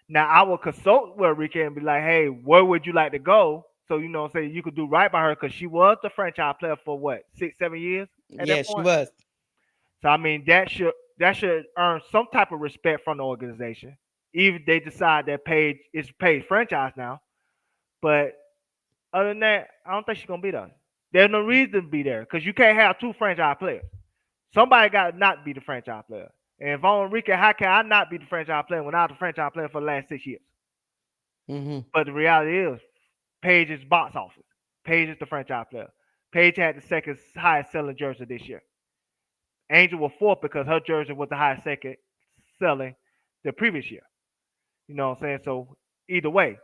Now I will consult with Enrique and be like, hey, where would you like to go? So you know, say you could do right by her because she was the franchise player for what, 6-7 years? Yeah, she was. So I mean that should earn some type of respect from the organization. Even if they decide that Paige is Paige franchise now. But other than that, I don't think she's gonna be there. There's no reason to be there because you can't have 2 franchise players. Somebody got to not be the franchise player. And if I'm Enrique, how can I not be the franchise player when I was the franchise player for the last 6 years? But the reality is, Paige is box office. Paige is the franchise player. Paige had the 2nd highest selling jersey this year. Angel was 4th because her jersey was the highest 2nd selling the previous year. You know what I'm saying? So either way,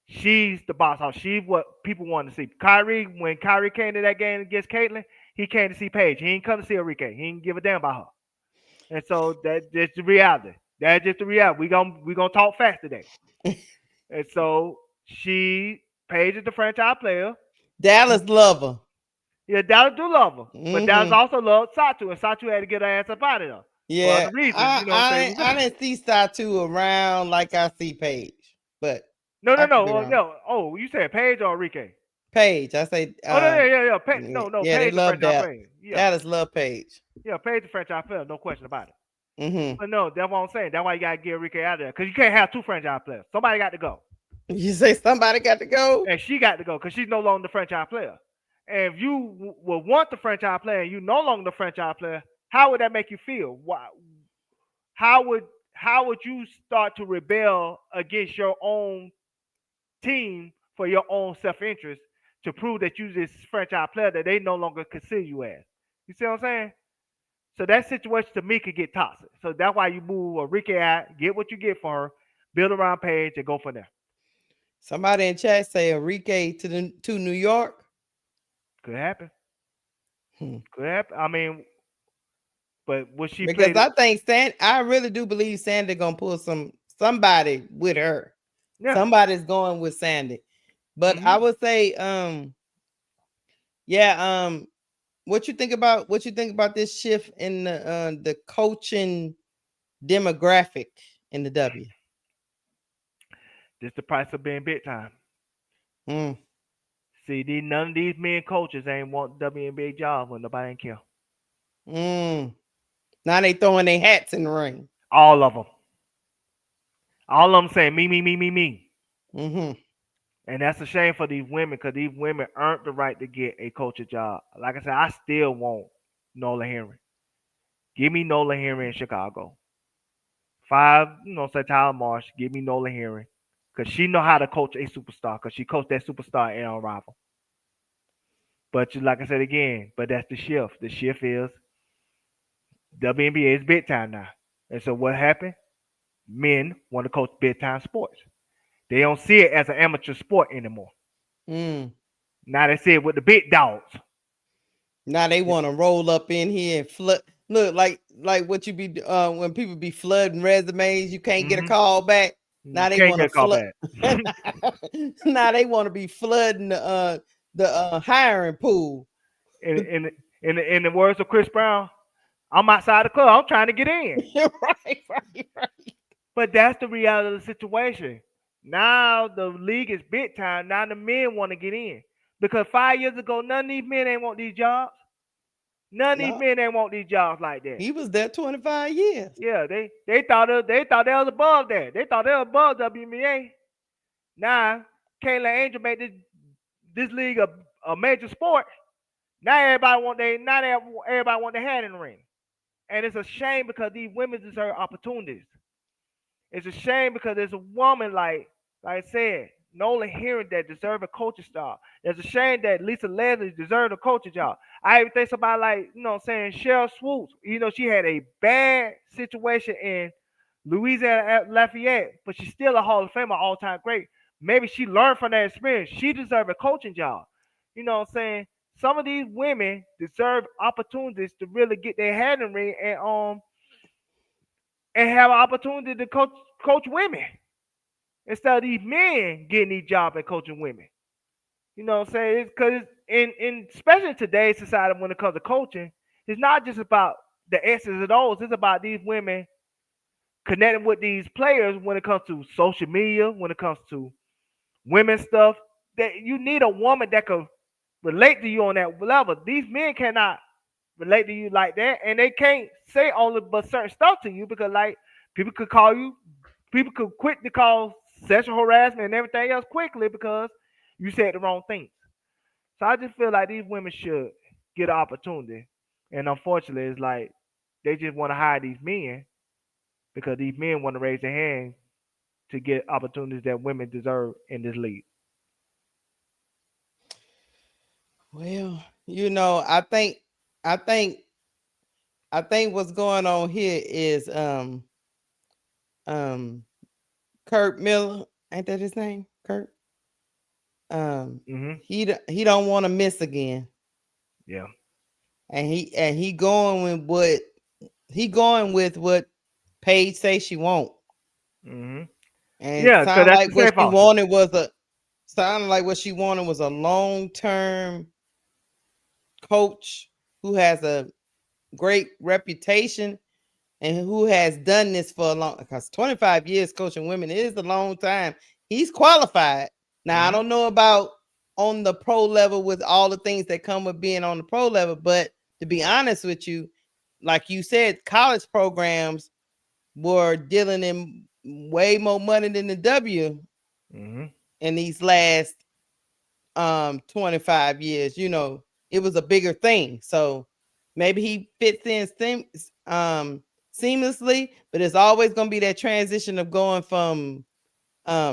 she's the boss house. She's what people want to see. When Kyrie came to that game against Caitlin, he came to see Paige. He ain't come to see Enrique. He didn't give a damn about her. And so that's just the reality. That's just the reality. We gonna talk fast today. And so Paige is the franchise player. Dallas love her. Yeah, Dallas do love her. But Dallas also loves Satu. And Satu had to get her ass up out of there. Yeah, for other reasons, I didn't see Satu around like I see Paige, but no. Oh, you said Paige or Enrique? Paige. I say. Yeah. Yeah, Paige they love that. Yeah. Dallas love Paige. Yeah, Paige the franchise player, no question about it. But no, that's what I'm saying. That's why you gotta get Enrique out of there because you can't have 2 franchise players. Somebody got to go. You say somebody got to go, and she got to go because she's no longer the franchise player. And if you would want the franchise player and you no longer the franchise player, how would that make you feel? Why? How how would you start to rebel against your own team for your own self-interest to prove that you this franchise player that they no longer consider you as? You see what I'm saying? So that situation to me could get toxic. So that's why you move Arike out, get what you get for her, build around Paige, and go from there. Somebody in chat say Arike to New York. Could happen. Could happen. I mean, but would she Because play? I think I really do believe Sandy gonna pull somebody with her. Yeah. Somebody's going with Sandy. But I would say, what you think about this shift in the coaching demographic in the W? Just the price of being big time. See, none of these men coaches ain't want WNBA jobs when nobody ain't care. Now they throwing their hats in the ring. All of them. All of them saying me. And that's a shame for these women because these women earned the right to get a coaching job. Like I said, I still want Nola Henry. Give me Nola Henry in Chicago. 5, say Tyler Marsh. Give me Nola Henry. Because she know how to coach a superstar. Because she coached that superstar in our rival. But like I said again, but that's the shift. The shift is WNBA is big time now. And so what happened? Men want to coach big time sports. They don't see it as an amateur sport anymore. Now they see it with the big dogs. Now they want to roll up in here and flood. Look, like what you be when people be flooding resumes, you can't get a call back. Now they want to flood. Now they want to be flooding the hiring pool. In the words of Chris Brown, I'm outside the club. I'm trying to get in. right. But that's the reality of the situation. Now the league is big time. Now the men want to get in. Because 5 years ago, none of these men ain't want these jobs. None of these men ain't want these jobs like that. He was there 25 years. Yeah, they thought they was above that. They thought they were above WNBA. Now, Kayla Angel made this league a major sport. Now everybody want their hat in the ring. And it's a shame because these women deserve opportunities. It's a shame because there's a woman like I said, Nola Henry that deserve a coaching job. There's a shame that Lisa Leslie deserved a coaching job. I even think somebody like, Cheryl Swoops. She had a bad situation in Louisiana Lafayette, but she's still a Hall of Famer, all-time great. Maybe she learned from that experience. She deserved a coaching job. You know what I'm saying? Some of these women deserve opportunities to really get their head in the ring and have an opportunity to coach women instead of these men getting these jobs and coaching women. You know what I'm saying? It's because especially in today's society when it comes to coaching, it's not just about the X's and O's. It's about these women connecting with these players when it comes to social media, when it comes to women's stuff. That you need a woman that can relate to you on that level. These men cannot relate to you like that, and they can't say only but certain stuff to you because people could call you, people could quick to call sexual harassment and everything else quickly because you said the wrong things. So I just feel like these women should get an opportunity, and unfortunately, it's like they just want to hire these men because these men want to raise their hand to get opportunities that women deserve in this league. Well, I think what's going on here is Kurt Miller, ain't that his name? Kurt. He don't want to miss again. Yeah. And he going with what Paige say she won't. And sounded like what she wanted was a long-term coach who has a great reputation and who has done this for a long, because 25 years coaching women is a long time. He's qualified. Now, I don't know about on the pro level with all the things that come with being on the pro level, but to be honest with you, like you said, college programs were dealing in way more money than the W in these last 25 years. It was a bigger thing. So maybe he fits in seamlessly, but it's always going to be that transition of going from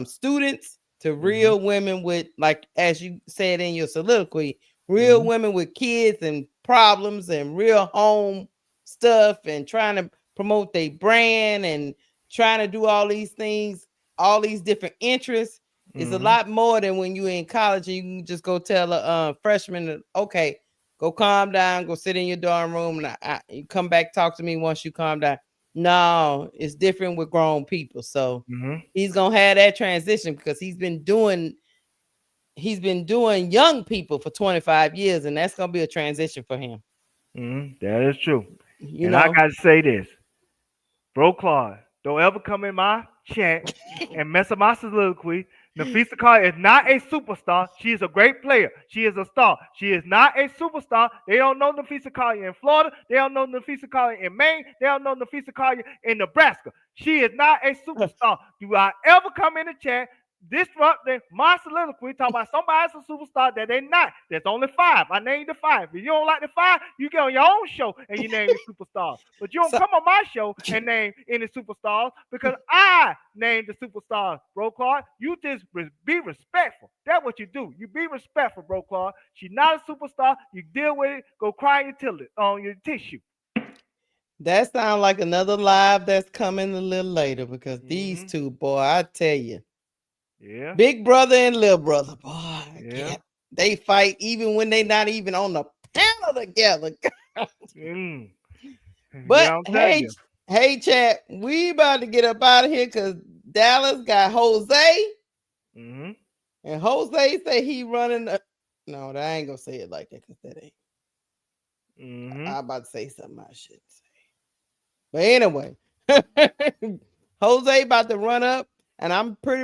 students to real women with, like, as you said in your soliloquy, real women with kids and problems and real home stuff and trying to promote their brand and trying to do all these things, all these different interests. It's a lot more than when you're in college and you can just go tell a freshman, okay, go calm down, go sit in your dorm room, and you come back, talk to me once you calm down. No, it's different with grown people. So he's gonna have that transition because he's been doing young people for 25 years, and that's gonna be a transition for him. That is true. You and know, I gotta say this, Bro Claude, don't ever come in my chat and mess up my soliloquy. Nafisa Collier is not a superstar. She is a great player. She is a star. She is not a superstar. They don't know Nafisa Collier in Florida. They don't know Nafisa Collier in Maine. They don't know Nafisa Collier in Nebraska. She is not a superstar. Do I ever come in the chat disrupting my soliloquy, talking about somebody's a superstar that they're not? There's only 5. I named the 5. If you don't like the 5, you get on your own show and you name the superstars. But you don't come on my show and name any superstars because I named the superstars, Bro Claude. You just be respectful. That's what you do. You be respectful, Bro Claude. She's not a superstar. You deal with it. Go cry on your tissue. that sounds like another live that's coming a little later because these two, boy, I tell you. Yeah. Big brother and little brother, boy. They fight even when they not even on the panel together. But hey, chat, we about to get up out of here because Dallas got Jose. And Jose say he running. No, I ain't gonna say it like that because that ain't. I'm about to say something I shouldn't say. But anyway, Jose about to run up. And I pretty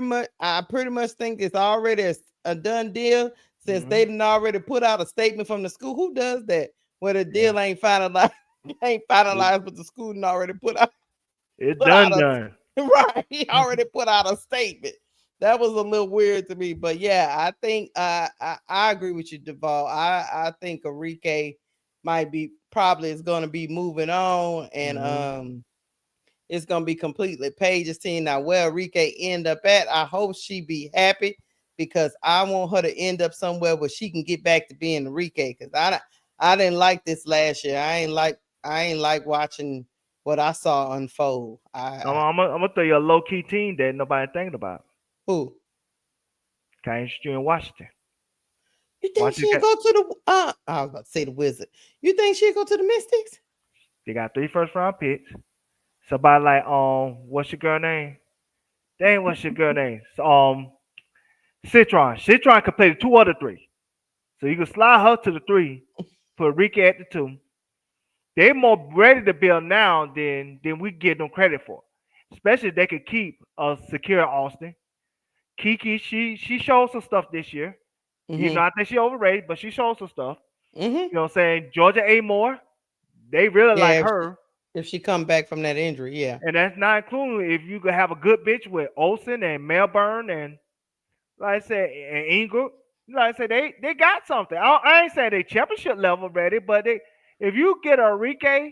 much think it's already a done deal since they didn't already put out a statement from the school. Who does that? Where the deal ain't finalized, but the school didn't already put out. Done. Right. He already put out a statement. That was a little weird to me. But yeah, I think I agree with you, Duval. I think Enrique probably is going to be moving on and it's going to be completely Paige's team. Now, where Enrique end up at, I hope she be happy because I want her to end up somewhere where she can get back to being Enrique because I didn't like this last year. I ain't like watching what I saw unfold. I'm gonna throw you a low-key team that nobody thinking about. Who? Keysha in Washington. You think she'll go to the I was about to say the Wizard. You think she'll go to the Mystics? They got 3 first-round picks. Somebody like what's your girl name? Dang, what's your girl name? Citron. Citron could play the 2 or the 3. So you can slide her to the 3, put Enrique at the 2. They're more ready to build now than we give them credit for. Especially if they could keep a secure Austin. Kiki, she showed some stuff this year. You know, I think she overrated, but she showed some stuff. You know what I'm saying? Georgia Amore, they really like her. If she come back from that injury, yeah. And that's not including if you could have a good bitch with Olsen and Melbourne and, like I said, and Ingram. Like I said, they got something. I ain't saying they championship level ready, but if you get a Enrique,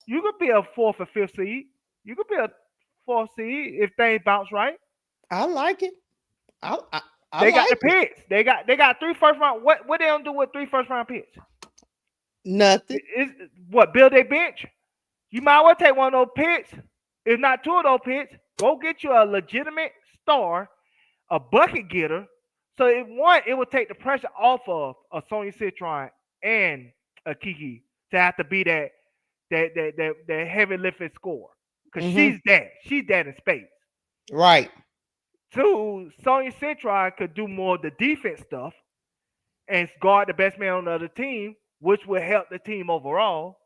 you could be a 4th or 5th seed. You could be a 4th seed if things bounce right. I like it. They got the picks. They got 3 first-round. What they don't do with 3 first-round picks? Nothing. Build a bench? You might well take one of those picks. If not 2 of those picks, go get you a legitimate star, a bucket getter. So it will take the pressure off of a Sonya Citron and a Kiki to have to be that heavy lifting scorer. Because she's that in space. Right. 2, Sonya Citron could do more of the defense stuff and guard the best man on the other team, which will help the team overall.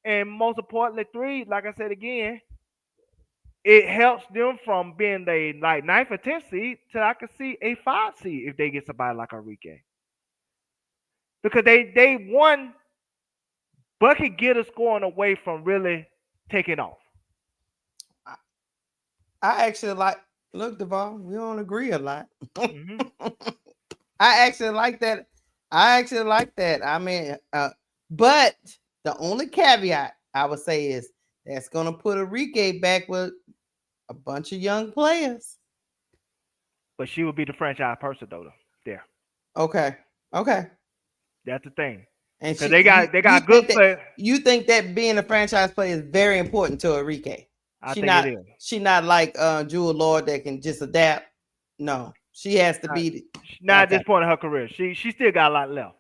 And most importantly, 3, like I said again, it helps them from being a 9th or 10th seed to I can see a 5 seed if they get somebody like Enrique. Because they won bucket getter scoring away from really taking off. I actually look, Duval, we don't agree a lot. I actually like that. I mean, but the only caveat I would say is That's gonna put Enrique back with a bunch of young players. But she would be the franchise person though. There. Okay. That's the thing. And Because they got good players. You think that being a franchise player is very important to Enrique? I think it is. She not like Jewel Lord that can just adapt. No, she has to be. Not at this point in her career. She still got a lot left.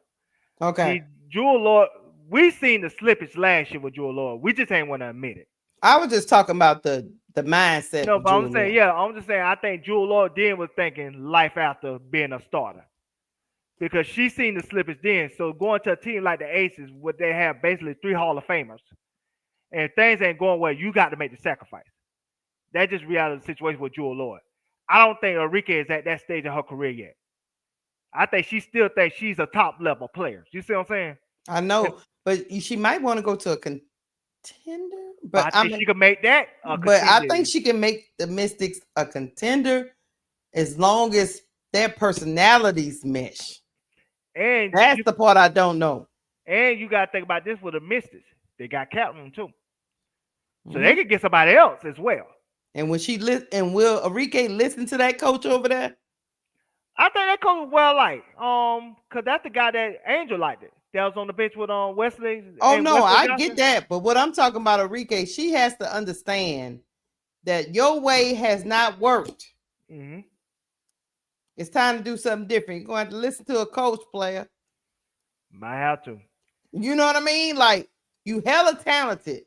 Okay. See, Jewel Lord, we seen the slippage last year with Jewel Lord. We just ain't want to admit it. I was just talking about the mindset. No, but I'm saying, I'm just saying, I think Jewel Lord then was thinking life after being a starter. Because she seen the slippage then. So going to a team like the Aces, where they have basically 3 Hall of Famers, and if things ain't going well, you got to make the sacrifice. That's just reality of the situation with Jewel Lord. I don't think Enrique is at that stage of her career yet. I think she still thinks she's a top level player. You see what I'm saying? I know, but she might want to go to a contender. But I think she can make that. But I think she can make the Mystics a contender as long as their personalities mesh. And that's the part I don't know. And you got to think about this with the Mystics. They got cap room too. So they could get somebody else as well. And when she will Enrique listen to that coach over there? I think that coach well liked. Because that's the guy that Angel liked it. That was on the bench with Wesley. Oh no, Wesley I Johnson. get that. But what I'm talking about, Enrique, she has to understand that your way has not worked. Mm-hmm. It's time to do something different. You're going to have to listen to a coach, player. Might have to. You know what I mean? Like, you hella talented,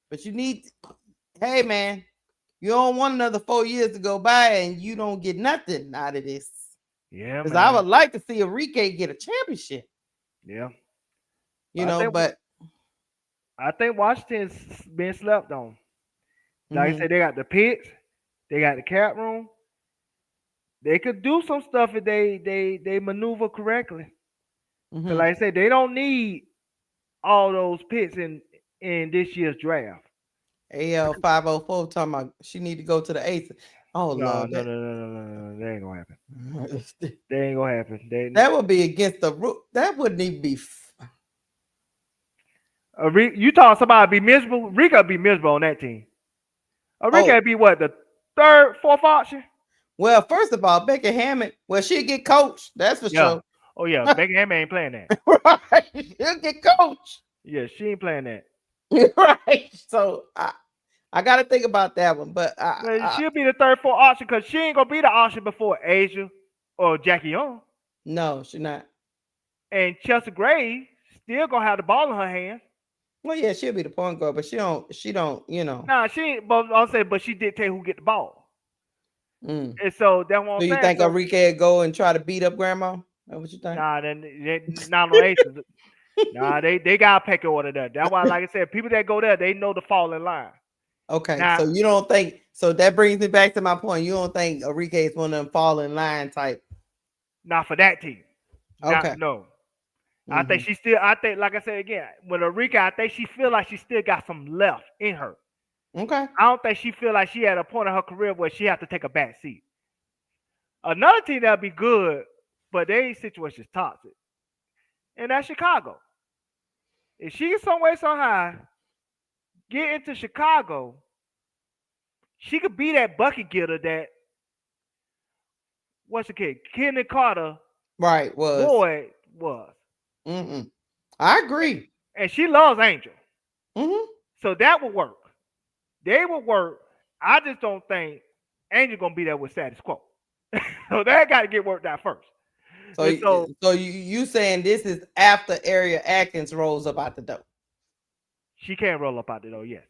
but you need, hey man, you don't want another 4 years to go by and you don't get nothing out of this. Yeah, because I would like to see Enrique get a championship. Yeah. But I think Washington's been slept on. Like I said, they got the pits, they got the cap room. They could do some stuff if they maneuver correctly. Mm-hmm. Like I said, they don't need all those picks in this year's draft. AL 504 talking about she need to go to the Aces. Oh no, Lord, no, that ain't gonna happen. That ain't gonna happen. That would be against the rule. That wouldn't even be. You talking somebody be miserable? Rika be miserable on that team. Rika be what, the third, fourth option? Well, first of all, Becky Hammond, she'll get coached. That's for sure. Oh yeah, Becky Hammond ain't playing that. Right, she'll get coached. Yeah, she ain't playing that. Right. So I got to think about that one, but she'll be the third, fourth option because she ain't gonna be the option before Asia or Jackie Young. No, she's not. And Chelsea Gray still gonna have the ball in her hand. Well, yeah, she'll be the point guard, but she don't, Nah, she ain't, but I'll say, but she dictate who get the ball. And so that's what I'm saying. Do you think Enrique would go and try to beat up Grandma? That's what you think? Nah, not no Aces. Nah, they got a pecking order there. That's why, like I said, people that go there, they know to fall in line. Okay, now, so you don't think, so that brings me back to my point. You don't think Enrique is one of them fall in line type? Not for that team. Okay. No. I think she still, like I said again, with Enrique, I think she feel like she still got some left in her. Okay. I don't think she feel like she at a point in her career where she have to take a back seat. Another team that'd be good, but their situation is toxic. And that's Chicago. If she gets some way, somehow, get into Chicago, she could be that bucket getter that, what's the kid? Kenny Carter. Right, was. Boy, was. I agree. And she loves Angel. So that would work. They would work. I just don't think Angel gonna be there with status quo. So that got to get worked out first. So you saying this is after Area Atkins rolls up out the door? She can't roll up out the door, yes.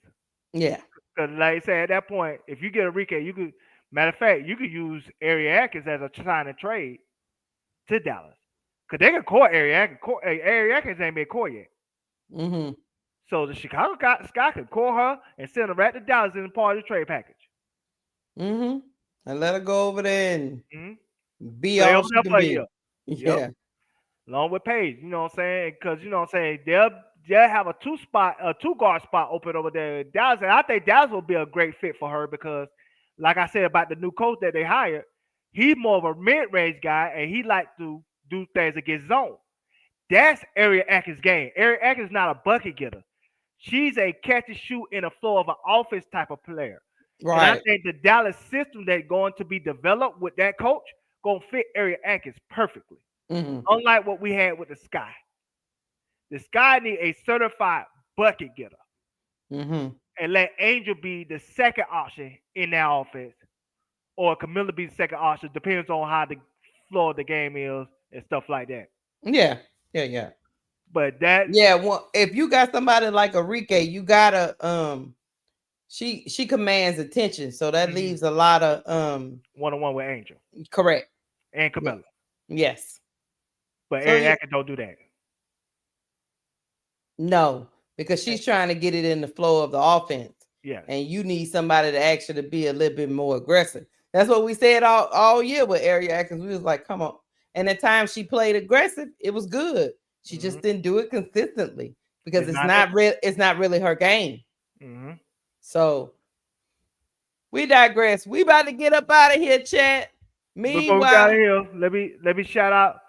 Yeah. Because like I said, at that point, if you get Enrique, you could, matter of fact, you could use Area Atkins as a sign and trade to Dallas. Because they can core Area Atkins. Area Atkins ain't been core yet. So the Chicago Sky could core her and send her right to Dallas in part of the trade package. And let her go over there and be all she can be. Yeah. Along with Paige, you know what I'm saying? Because, you know what I'm saying, they'll have a two guard spot open over there in Dallas. And I think Dallas will be a great fit for her because, like I said about the new coach that they hired, he's more of a mid-range guy and he like to do things against zone. That's Area Atkins' game. Area Atkins is not a bucket getter. She's a catch and shoot in the flow of an offense type of player. Right. And I think the Dallas system that's going to be developed with that coach going to fit Area Atkins perfectly. Mm-hmm. Unlike what we had with the Sky. The Sky need a certified bucket getter. Mm-hmm. And let Angel be the second option in that offense. Or Camilla be the second option, depends on how the flow of the game is and stuff like that. Yeah. But that well, if you got somebody like Enrique, you gotta she commands attention, so that leaves a lot of one-on-one with Angel. Correct. And Camilla. Yes. But So, Area Atkins don't do that. No, because she's trying to get it in the flow of the offense. Yeah. And you need somebody to actually be a little bit more aggressive. That's what we said all year with Area Atkins. We was like, come on. And the time she played aggressive, it was good. She just didn't do it consistently because it's not really her game. Mm-hmm. So we digress. We about to get up out of here, chat. Before we get out of here, let me shout out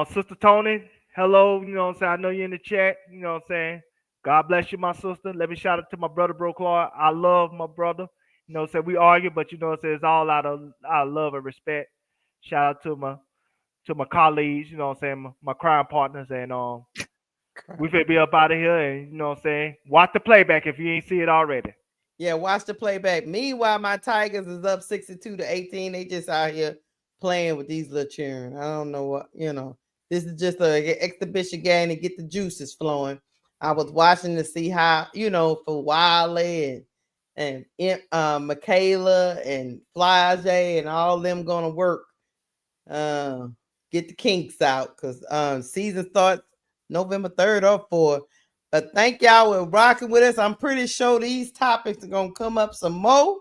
Sister Tony. Hello, you know what I'm saying? I know you're in the chat, you know what I'm saying? God bless you, my sister. Let me shout out to my brother, Bro Clark. I love my brother. You know what I'm saying? We argue, but you know what I'm saying? It's all out of love and respect. Shout out to my colleagues, you know what I'm saying? My crime partners, and we finna be up out of here, and you know what I'm saying? Watch the playback if you ain't see it already. Yeah, watch the playback. Meanwhile, my Tigers is up 62-18. They just out here playing with these little children. I don't know what, this is just an exhibition game to get the juices flowing. I was watching to see how, for Wiley and Michaela and Flage and all them gonna work. Get the kinks out because season starts November 3rd or 4th. But thank y'all for rocking with us. I'm pretty sure these topics are gonna come up some more,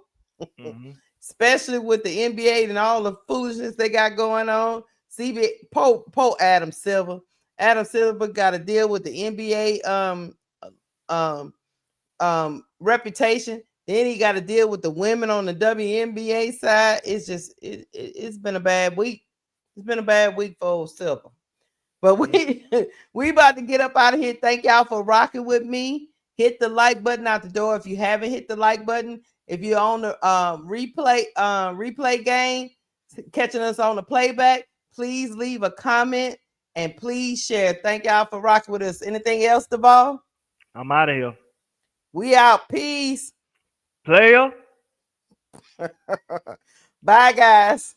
especially with the NBA and all the foolishness they got going on. CB Pope Adam Silver. Adam Silver got to deal with the NBA reputation. Then he got to deal with the women on the WNBA side. It's just it's been a bad week. It's been a bad week for old Silver. But we about to get up out of here. Thank y'all for rocking with me. Hit the like button out the door if you haven't hit the like button. If you're on the replay game, catching us on the playback, please leave a comment and please share. Thank y'all for rocking with us. Anything else, Duval? I'm out of here. We out. Peace. Player. Bye, guys.